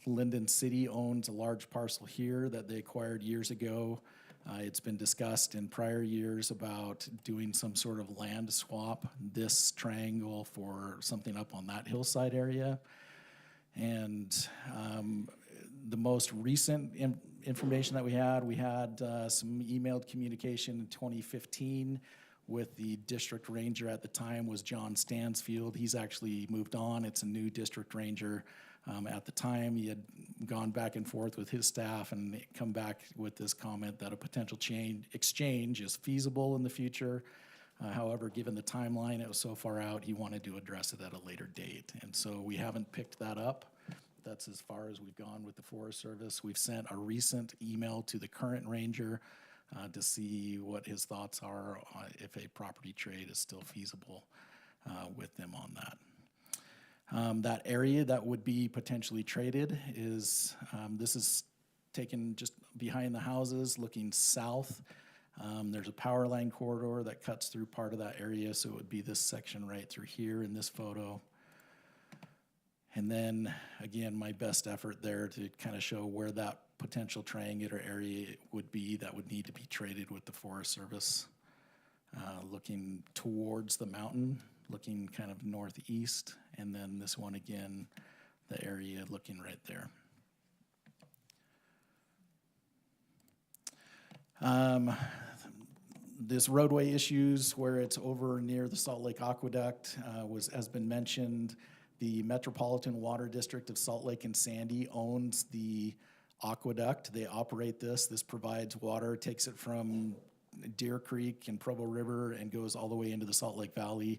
Lindon City owns a large parcel here that they acquired years ago. It's been discussed in prior years about doing some sort of land swap, this triangle for something up on that hillside area. And the most recent information that we had some emailed communication in 2015 with the district ranger at the time was John Stansfield. He's actually moved on. It's a new district ranger. At the time, he had gone back and forth with his staff and come back with this comment that a potential exchange is feasible in the future. However, given the timeline, it was so far out, he wanted to address it at a later date. And so we haven't picked that up. That's as far as we've gone with the Forest Service. We've sent a recent email to the current ranger to see what his thoughts are if a property trade is still feasible with them on that. That area that would be potentially traded is, this is taken just behind the houses looking south. There's a power line corridor that cuts through part of that area, so it would be this section right through here in this photo. And then, again, my best effort there to kind of show where that potential triangular area would be that would need to be traded with the Forest Service. Looking towards the mountain, looking kind of northeast, and then this one again, the area looking right there. This roadway issues where it's over near the Salt Lake Aqueduct has been mentioned. The Metropolitan Water District of Salt Lake and Sandy owns the aqueduct. They operate this. This provides water, takes it from Deer Creek and Provo River and goes all the way into the Salt Lake Valley.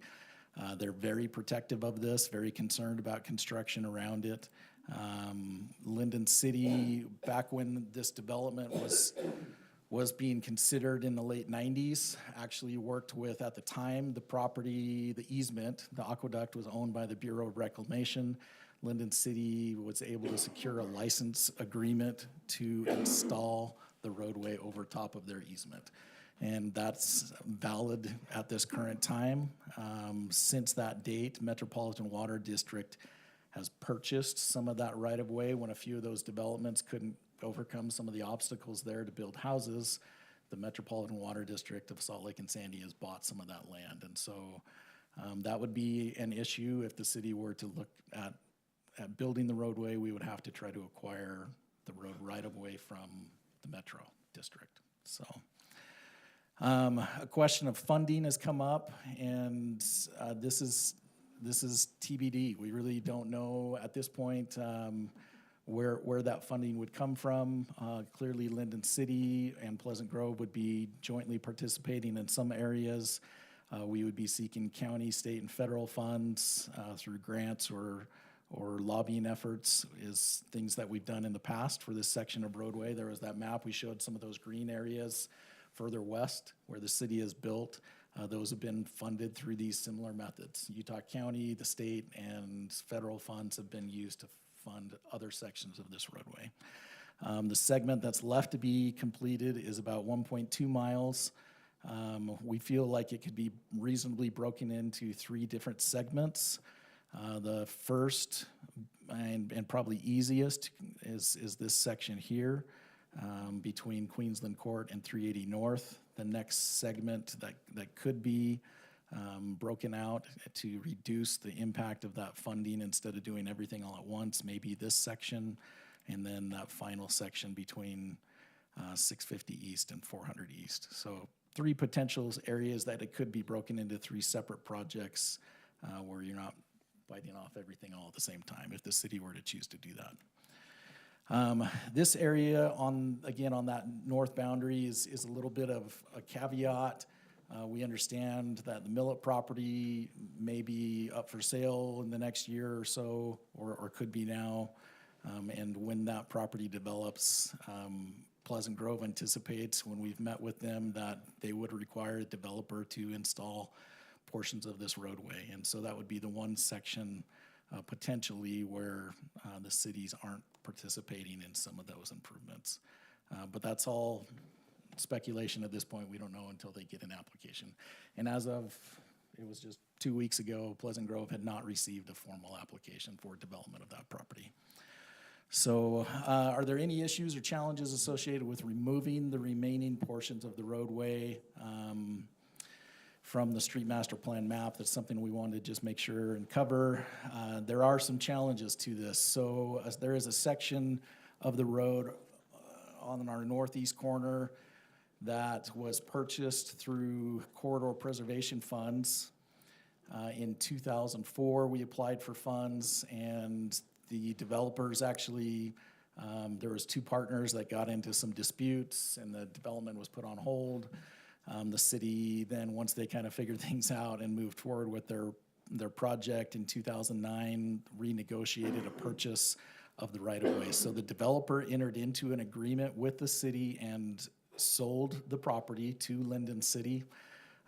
They're very protective of this, very concerned about construction around it. Lindon City, back when this development was being considered in the late 90s, actually worked with, at the time, the property, the easement, the aqueduct was owned by the Bureau of Reclamation. Lindon City was able to secure a license agreement to install the roadway over top of their easement. And that's valid at this current time. Since that date, Metropolitan Water District has purchased some of that right-of-way when a few of those developments couldn't overcome some of the obstacles there to build houses. The Metropolitan Water District of Salt Lake and Sandy has bought some of that land. And so that would be an issue if the city were to look at building the roadway. We would have to try to acquire the road right-of-way from the Metro District. So a question of funding has come up, and this is this is TBD. We really don't know at this point where that funding would come from. Clearly, Lindon City and Pleasant Grove would be jointly participating in some areas. We would be seeking county, state, and federal funds through grants or lobbying efforts, is things that we've done in the past for this section of roadway. There was that map, we showed some of those green areas further west where the city is built. Those have been funded through these similar methods. Utah County, the state, and federal funds have been used to fund other sections of this roadway. The segment that's left to be completed is about 1.2 miles. We feel like it could be reasonably broken into 3 different segments. The first and probably easiest is this section here between Queensland Court and 380 North. The next segment that could be broken out to reduce the impact of that funding instead of doing everything all at once, maybe this section, and then that final section between 650 East and 400 East. So 3 potential areas that it could be broken into 3 separate projects where you're not biting off everything all at the same time if the city were to choose to do that. This area again on that north boundary is a little bit of a caveat. We understand that the Millet property may be up for sale in the next year or so, or could be now. And when that property develops, Pleasant Grove anticipates, when we've met with them, that they would require a developer to install portions of this roadway. And so that would be the one section potentially where the cities aren't participating in some of those improvements. But that's all speculation at this point. We don't know until they get an application. And as of, it was just 2 weeks ago, Pleasant Grove had not received a formal application for development of that property. So are there any issues or challenges associated with removing the remaining portions of the roadway from the street master plan map? That's something we wanted to just make sure and cover. There are some challenges to this. So there is a section of the road on our northeast corner that was purchased through corridor preservation funds. In 2004, we applied for funds, and the developers actually, there was 2 partners that got into some disputes, and the development was put on hold. The city then, once they kind of figured things out and moved forward with their project in 2009, renegotiated a purchase of the right-of-way. So the developer entered into an agreement with the city and sold the property to Lindon City,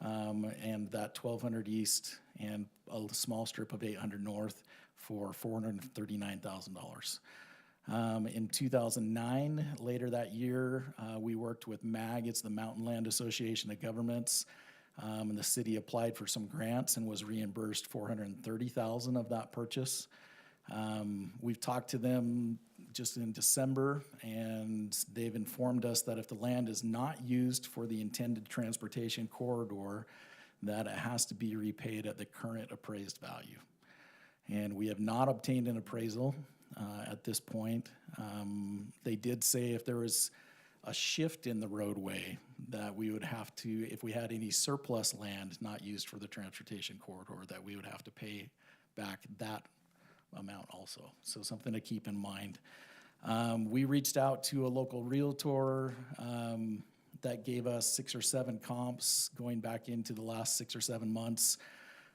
and that 1,200 East and a small strip of 800 North for $439,000. In 2009, later that year, we worked with MAG, it's the Mountain Land Association of Governments, and the city applied for some grants and was reimbursed $430,000 of that purchase. We've talked to them just in December, and they've informed us that if the land is not used for the intended transportation corridor, that it has to be repaid at the current appraised value. And we have not obtained an appraisal at this point. They did say if there was a shift in the roadway that we would have to, if we had any surplus land not used for the transportation corridor, that we would have to pay back that amount also. So something to keep in mind. We reached out to a local realtor that gave us 6 or 7 comps going back into the last 6 or 7 months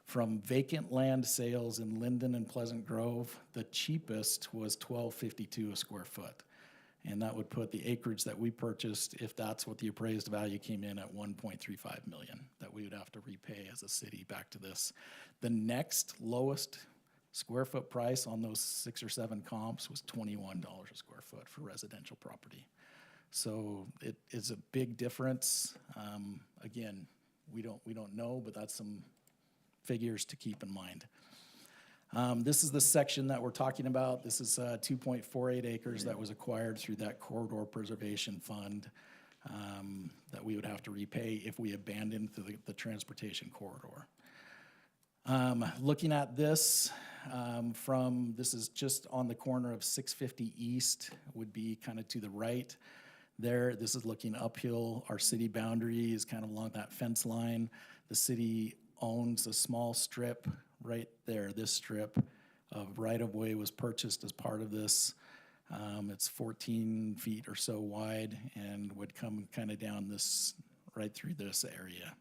from vacant land sales in Lindon and Pleasant Grove. The cheapest was $12.52 a square foot. And that would put the acreage that we purchased, if that's what the appraised value came in at, $1.35 million that we would have to repay as a city back to this. The next lowest square foot price on those 6 or 7 comps was $21 a square foot for residential property. So it is a big difference. Again, we don't know, but that's some figures to keep in mind. This is the section that we're talking about. This is 2.48 acres that was acquired through that corridor preservation fund that we would have to repay if we abandoned the transportation corridor. Looking at this this is just on the corner of 650 East, would be kind of to the right there. This is looking uphill. Our city boundary is kind of along that fence line. The city owns a small strip right there, this strip of right-of-way was purchased as part of this. It's 14 feet or so wide and would come kind of down this, right through this area.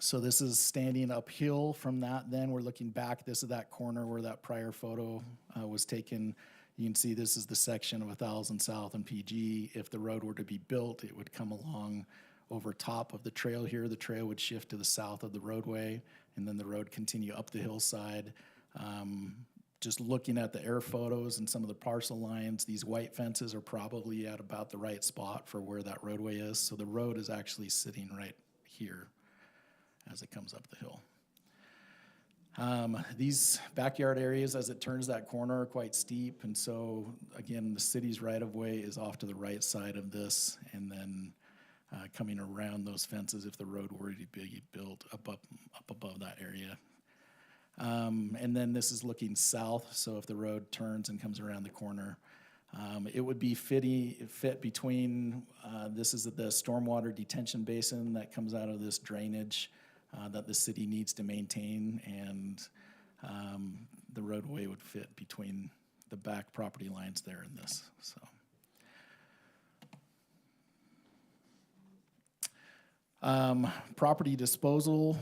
So this is standing uphill from that. Then we're looking back. This is that corner where that prior photo was taken. You can see this is the section of 1000 South and PG. If the road were to be built, it would come along over top of the trail here. The trail would shift to the south of the roadway, and then the road continue up the hillside. Just looking at the air photos and some of the parcel lines, these white fences are probably at about the right spot for where that roadway is. So the road is actually sitting right here as it comes up the hill. These backyard areas, as it turns that corner, are quite steep, and so again, the city's right-of-way is off to the right side of this, and then coming around those fences if the road were to be built up above that area. And then this is looking south, so if the road turns and comes around the corner, it would be fit between, this is the stormwater detention basin that comes out of this drainage that the city needs to maintain, and the roadway would fit between the back property lines there and this. So, property disposal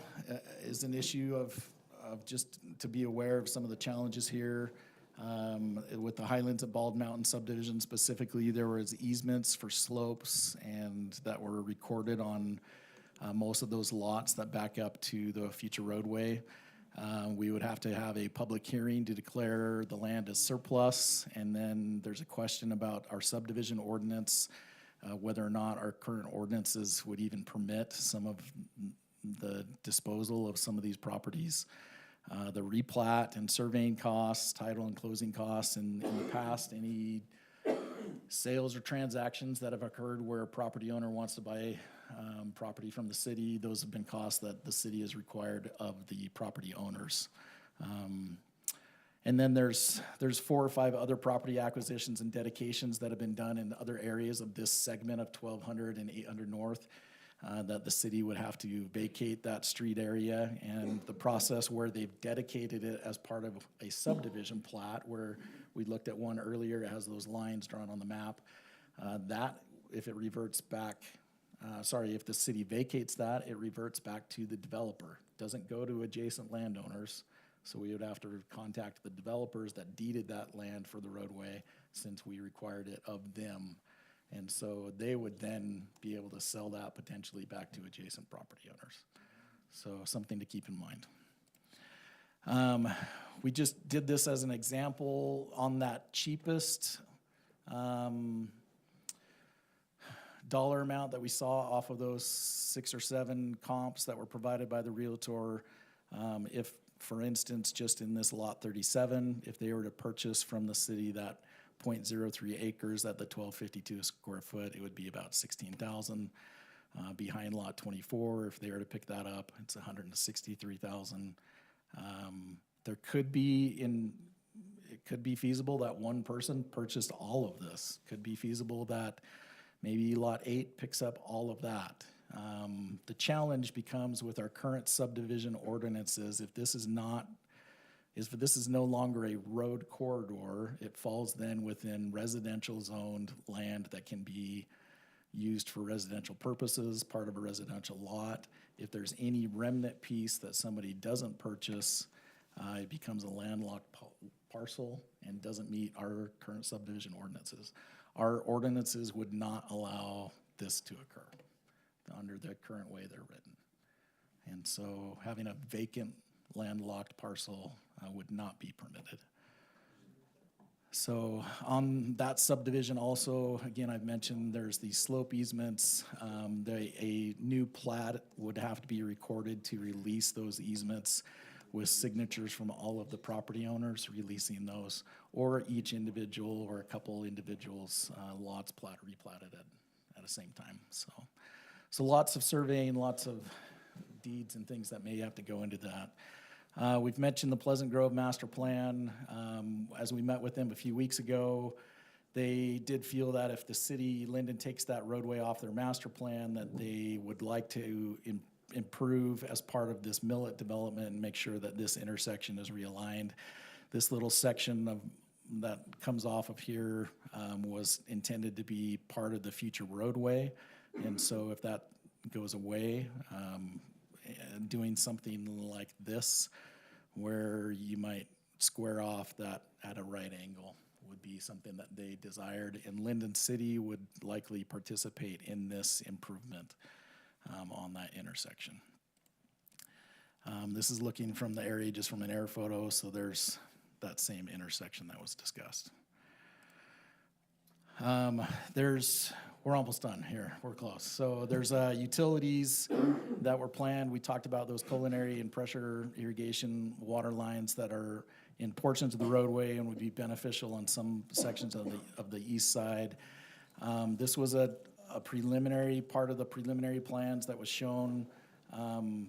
is an issue of just to be aware of some of the challenges here. With the Highlands at Bald Mountain subdivision specifically, there was easements for slopes and that were recorded on most of those lots that back up to the future roadway. We would have to have a public hearing to declare the land as surplus, and then there's a question about our subdivision ordinance, whether or not our current ordinances would even permit some of the disposal of some of these properties. The replat and surveying costs, title and closing costs, and in the past, any sales or transactions that have occurred where a property owner wants to buy property from the city, those have been costs that the city has required of the property owners. And then there's 4 or 5 other property acquisitions and dedications that have been done in other areas of this segment of 1200 and 800 North. That the city would have to vacate that street area, and the process where they've dedicated it as part of a subdivision plat, where we looked at one earlier, it has those lines drawn on the map. That, if it reverts back, if the city vacates that, it reverts back to the developer. Doesn't go to adjacent landowners, so we would have to contact the developers that deeded that land for the roadway, since we required it of them. And so they would then be able to sell that potentially back to adjacent property owners. So something to keep in mind. We just did this as an example on that cheapest dollar amount that we saw off of those 6 or 7 comps that were provided by the Realtor. If, for instance, just in this lot 37, if they were to purchase from the city that 0.03 acres at the 1252 square foot, it would be about $16,000. Behind lot 24, if they were to pick that up, it's $163,000. There could be it could be feasible that one person purchased all of this. Could be feasible that maybe lot 8 picks up all of that. The challenge becomes with our current subdivision ordinances, if this is no longer a road corridor, it falls then within residential zoned land that can be used for residential purposes, part of a residential lot. If there's any remnant piece that somebody doesn't purchase, it becomes a landlocked parcel and doesn't meet our current subdivision ordinances. Our ordinances would not allow this to occur under the current way they're written. And so having a vacant landlocked parcel would not be permitted. So on that subdivision also, again, I've mentioned there's these slope easements. A new plat would have to be recorded to release those easements with signatures from all of the property owners releasing those, or each individual or a couple individuals lots replatted at the same time. So lots of surveying, lots of deeds and things that may have to go into that. We've mentioned the Pleasant Grove Master Plan. As we met with them a few weeks ago, they did feel that if the city, Lindon, takes that roadway off their master plan, that they would like to improve as part of this millet development and make sure that this intersection is realigned. This little section that comes off of here was intended to be part of the future roadway. And so if that goes away, doing something like this, where you might square off that at a right angle, would be something that they desired. And Lindon City would likely participate in this improvement on that intersection. This is looking from the area just from an air photo, so there's that same intersection that was discussed. We're almost done here, we're close. So there's utilities that were planned. We talked about those culinary and pressure irrigation water lines that are in portions of the roadway and would be beneficial on some sections of the east side. This was a preliminary, part of the preliminary plans that was shown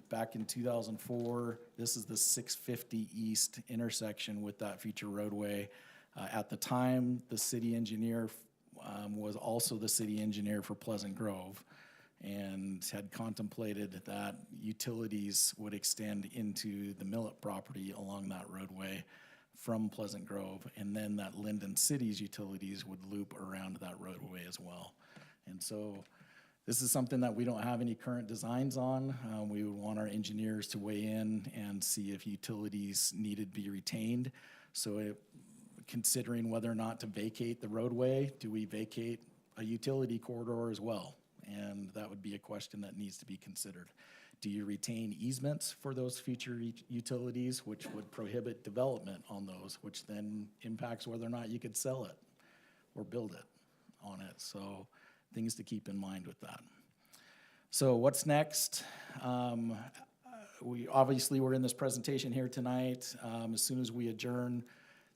back in 2004. This is the 650 East intersection with that future roadway. At the time, the city engineer was also the city engineer for Pleasant Grove and had contemplated that utilities would extend into the Millet property along that roadway from Pleasant Grove, and then that Lindon City's utilities would loop around that roadway as well. And so this is something that we don't have any current designs on. We would want our engineers to weigh in and see if utilities needed to be retained. So considering whether or not to vacate the roadway, do we vacate a utility corridor as well? And that would be a question that needs to be considered. Do you retain easements for those future utilities, which would prohibit development on those, which then impacts whether or not you could sell it or build it on it? So things to keep in mind with that. So what's next? We're in this presentation here tonight. As soon as we adjourn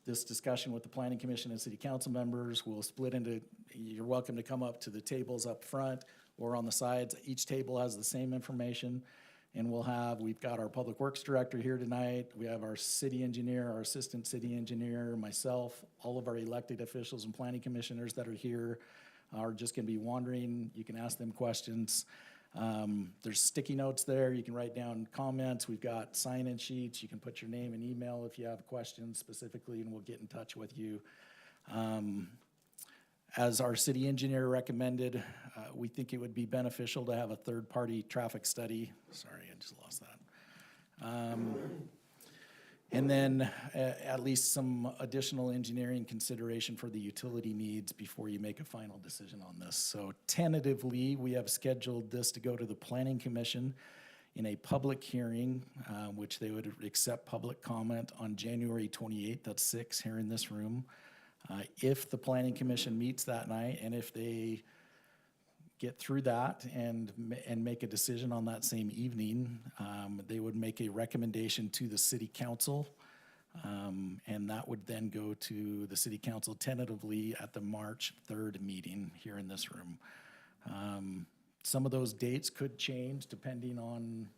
this discussion with the Planning Commission and City Council members, we'll split into, you're welcome to come up to the tables up front or on the sides. Each table has the same information, and we've got our Public Works Director here tonight. We have our city engineer, our assistant city engineer, myself, all of our elected officials and planning commissioners that are here are just gonna be wandering. You can ask them questions. There's sticky notes there. You can write down comments. We've got sign-in sheets. You can put your name and email if you have questions specifically, and we'll get in touch with you. As our city engineer recommended, we think it would be beneficial to have a third-party traffic study. Sorry, I just lost that. And then at least some additional engineering consideration for the utility needs before you make a final decision on this. So tentatively, we have scheduled this to go to the Planning Commission in a public hearing, which they would accept public comment on January 28th at 6 here in this room. If the Planning Commission meets that night, and if they get through that and make a decision on that same evening, they would make a recommendation to the City Council, and that would then go to the City Council tentatively at the March 3rd meeting here in this room. Some of those dates could change depending on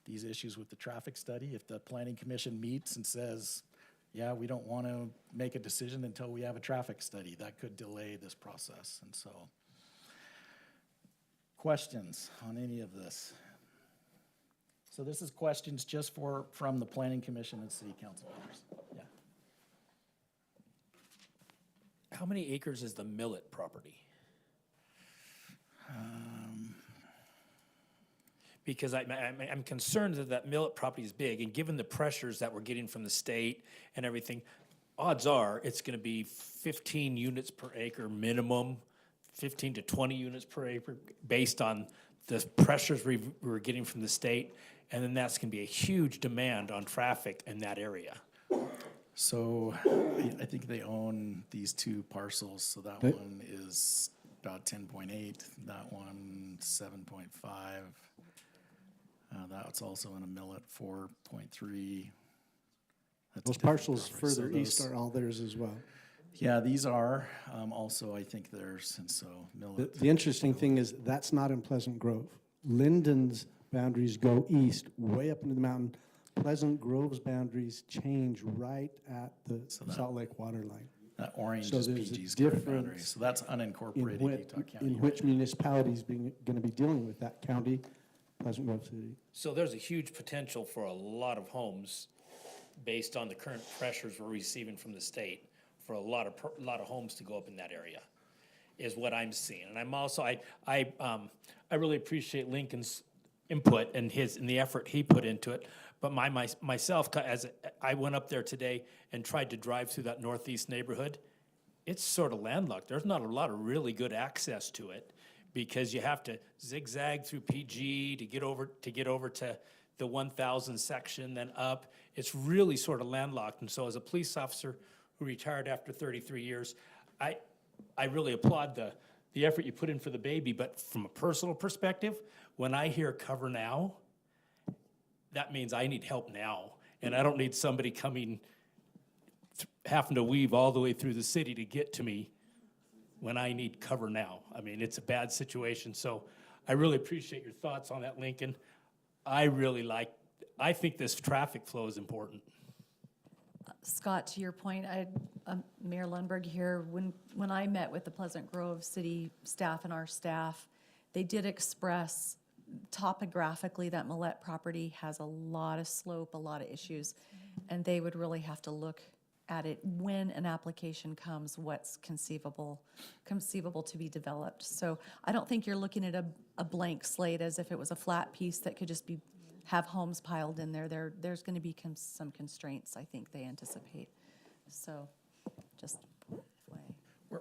these issues with the traffic study. If the Planning Commission meets and says, yeah, we don't want to make a decision until we have a traffic study, that could delay this process. And so, questions on any of this? So this is questions just from the Planning Commission and City Council members. Yeah. How many acres is the Millet property? Because I'm concerned that Millet property is big, and given the pressures that we're getting from the state and everything, odds are it's gonna be 15 units per acre minimum, 15 to 20 units per acre, based on the pressures we're getting from the state, and then that's gonna be a huge demand on traffic in that area. So I think they own these two parcels. So that one is about 10.8, that one 7.5. That's also in a millet 4.3. Those parcels further east are all theirs as well. Yeah, these are also, I think, theirs, and so millet. The interesting thing is that's not in Pleasant Grove. Lindon's boundaries go east, way up into the mountain. Pleasant Grove's boundaries change right at the Salt Lake water line. That orange So is there's a PG's current boundary, difference so that's unincorporated Utah County. in which municipalities going to be dealing with that county Pleasant Grove City. So there's a huge potential for a lot of homes based on the current pressures we're receiving from the state for a lot of homes to go up in that area, is what I'm seeing. And I'm also, I really appreciate Lincoln's input and the effort he put into it. But myself, as I went up there today and tried to drive through that northeast neighborhood, it's sort of landlocked. There's not a lot of really good access to it because you have to zigzag through PG to get over to the 1000 section, then up. It's really sort of landlocked. And so as a police officer who retired after 33 years, I really applaud the effort you put in for the baby. But from a personal perspective, when I hear cover now, that means I need help now. And I don't need somebody coming, having to weave all the way through the city to get to me when I need cover now. I mean, it's a bad situation. So I really appreciate your thoughts on that, Lincoln. I think this traffic flow is important. Scott, to your point, Mayor Lundberg here, when I met with the Pleasant Grove City staff and our staff, they did express topographically that Millette property has a lot of slope, a lot of issues, and they would really have to look at it when an application comes, what's conceivable to be developed. So I don't think you're looking at a blank slate as if it was a flat piece that could just have homes piled in there. There's going to be some constraints, I think they anticipate. So just FYI.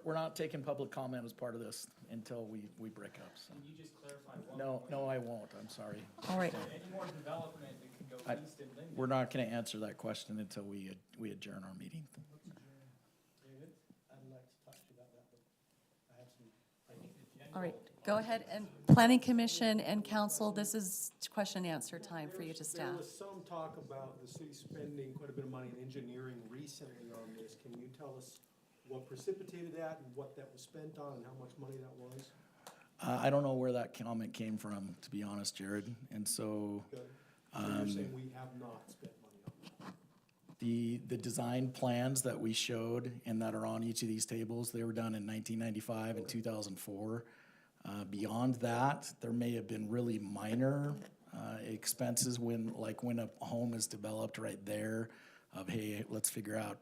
We're not taking public comment as part of this until we break up. So. Can you just clarify one No, I won't. I'm sorry. All right. Any more development that can go east in Lindon? We're not going to answer that question until we adjourn our meeting. David, I'd like to talk to you about that, but I have some. All right, go ahead. And Planning Commission and Council, this is question and answer time for you to There staff. was some talk about the city spending quite a bit of money in engineering recently on this. Can you tell us what precipitated that and what that was spent on and how much money that was? I don't know where that comment came from, to be honest, Jared. And so Good. So you're saying we have not spent money on that? the design plans that we showed and that are on each of these tables, they were done in 1995 and 2004. Beyond that, there may have been really minor expenses when a home is developed right there of, hey, let's figure out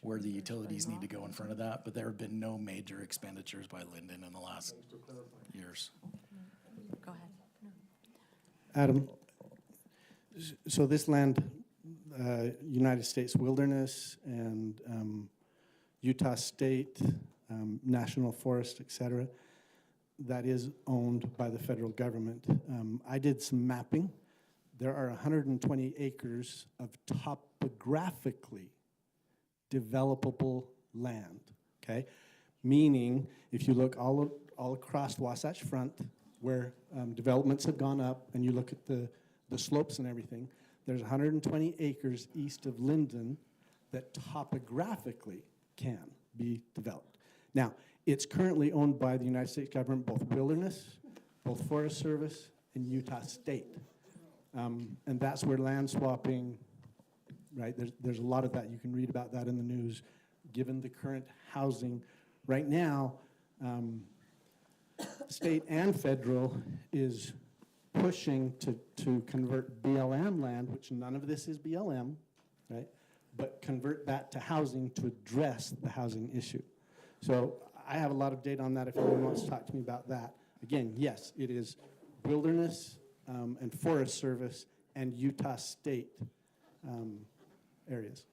where the utilities need to go in front of that. But there have been no major expenditures by Lindon in the last years. Go ahead. Adam, so this land, United States Wilderness and Utah State, National Forest, et cetera, that is owned by the federal government. I did some mapping. There are 120 acres of topographically developable land, okay? Meaning, if you look all across Wasatch Front, where developments have gone up, and you look at the slopes and everything, there's 120 acres east of Lindon that topographically can be developed. Now, it's currently owned by the United States government, both Wilderness, both Forest Service, and Utah State. And that's where land swapping, right, there's a lot of that. You can read about that in the news. Given the current housing, right now, state and federal is pushing to convert BLM land, which none of this is BLM, right? But convert that to housing to address the housing issue. So I have a lot of data on that if anyone wants to talk to me about that. Again, yes, it is Wilderness and Forest Service and Utah State areas.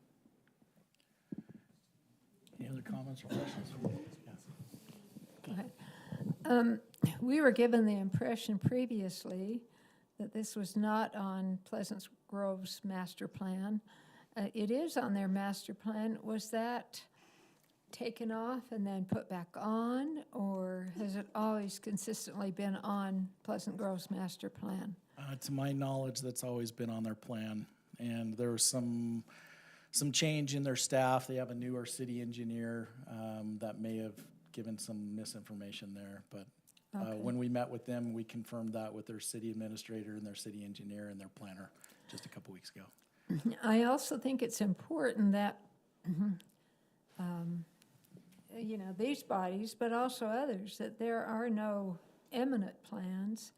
Any other comments or questions? Go ahead. We were given the impression previously that this was not on Pleasant Grove's master plan. It is on their master plan. Was that taken off and then put back on, or has it always consistently been on Pleasant Grove's master plan? To my knowledge, that's always been on their plan. And there was some change in their staff. They have a newer city engineer that may have given some misinformation there. But Okay. when we met with them, we confirmed that with their city administrator and their city engineer and their planner just a couple weeks ago. I also think it's important that, these bodies, but also others, that there are no imminent plans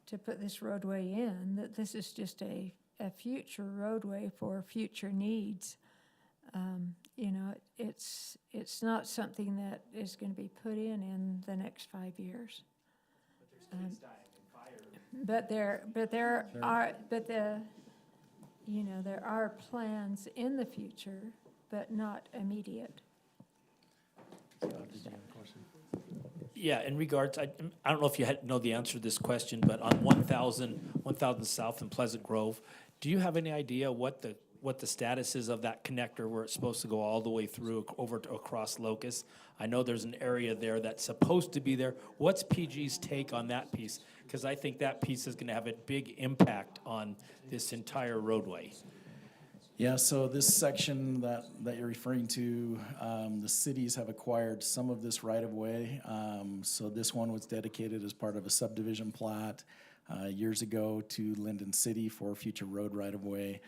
to put this roadway in, that this is just a future roadway for future needs. You know, it's not something that is going to be put in the next 5 years. But there are plans in the future, but not immediate. Scott, did you have a question? Yeah, in regards, I don't know if you know the answer to this question, but on 1000 South in Pleasant Grove, do you have any idea what the status is of that connector where it's supposed to go all the way through over to across Locust? I know there's an area there that's supposed to be there. What's PG's take on that piece? Because I think that piece is going to have a big impact on this entire roadway. Yeah, so this section that you're referring to, the cities have acquired some of this right-of-way. So this one was dedicated as part of a subdivision plat years ago to Lindon City for future road right-of-way.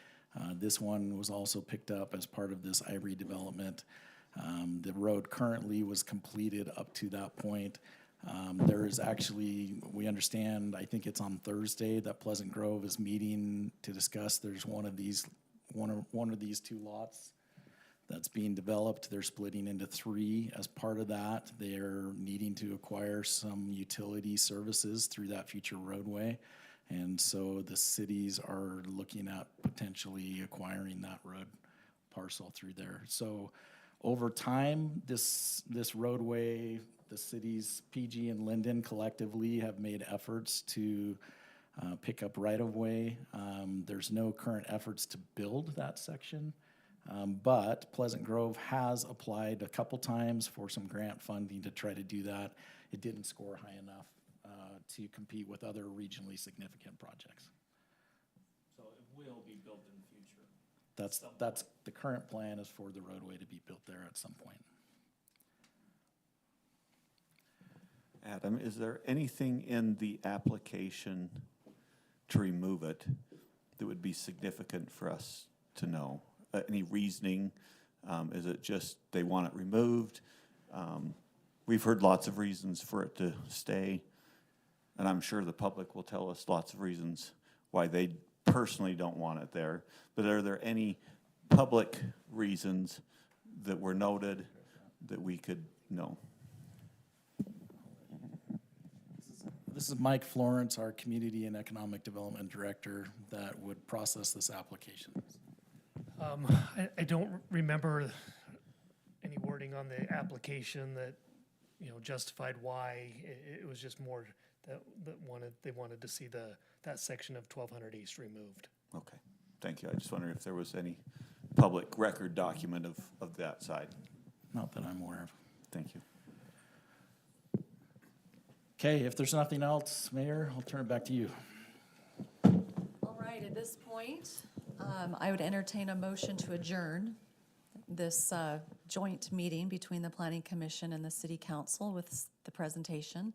This one was also picked up as part of this Ivory development. The road currently was completed up to that point. There is actually, we understand, I think it's on Thursday, that Pleasant Grove is meeting to discuss. There's one of these two lots that's being developed. They're splitting into 3 as part of that. They're needing to acquire some utility services through that future roadway. And so the cities are looking at potentially acquiring that road parcel through there. So over time, this roadway, the cities, PG and Lindon collectively have made efforts to pick up right-of-way. There's no current efforts to build that section, but Pleasant Grove has applied a couple times for some grant funding to try to do that. It didn't score high enough to compete with other regionally significant projects. So it will be built in the future. That's the current plan, is for the roadway to be built there at some point. Adam, is there anything in the application to remove it that would be significant for us to know? Any reasoning? Is it just they want it removed? We've heard lots of reasons for it to stay, and I'm sure the public will tell us lots of reasons why they personally don't want it there. But are there any public reasons that were noted that we could know? This is Mike Florence, our Community and Economic Development Director, that would process this application. I don't remember any wording on the application that, justified why. It was just more that they wanted to see that section of 1200 East removed. Okay, thank you. I just wondered if there was any public record document of that side. Not that I'm aware of. Thank you. Okay, if there's nothing else, Mayor, I'll turn it back to you. All right, at this point, I would entertain a motion to adjourn this joint meeting between the Planning Commission and the City Council with the presentation.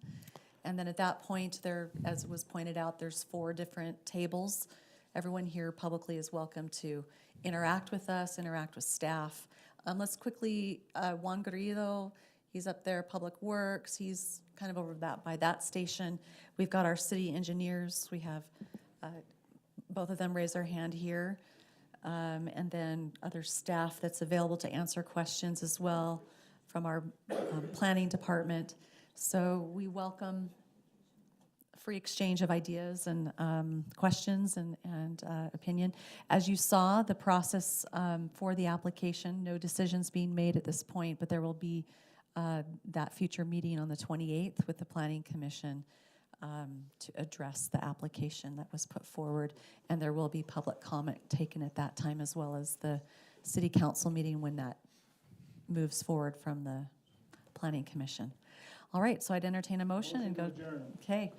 And then at that point, there, as was pointed out, there's 4 different tables. Everyone here publicly is welcome to interact with us, interact with staff. Let's quickly, Juan Garrido, he's up there, Public Works, he's kind of over by that station. We've got our city engineers. We have both of them raise their hand here. And then other staff that's available to answer questions as well from our planning department. So we welcome free exchange of ideas and questions and opinion. As you saw, the process for the application, no decisions being made at this point, but there will be that future meeting on the 28th with the Planning Commission to address the application that was put forward. And there will be public comment taken at that time, as well as the City Council meeting when that moves forward from the Planning Commission. All right, so I'd entertain a motion and go. Okay.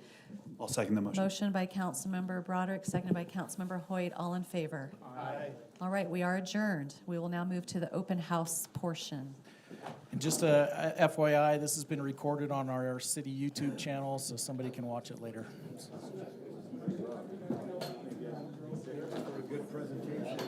I'll second the motion. Motion by Councilmember Broderick, seconded by Councilmember Hoyt. All in favor? Aye. All right, we are adjourned. We will now move to the open house portion. And just a FYI, this has been recorded on our city YouTube channel, so somebody can watch it later. Good presentation.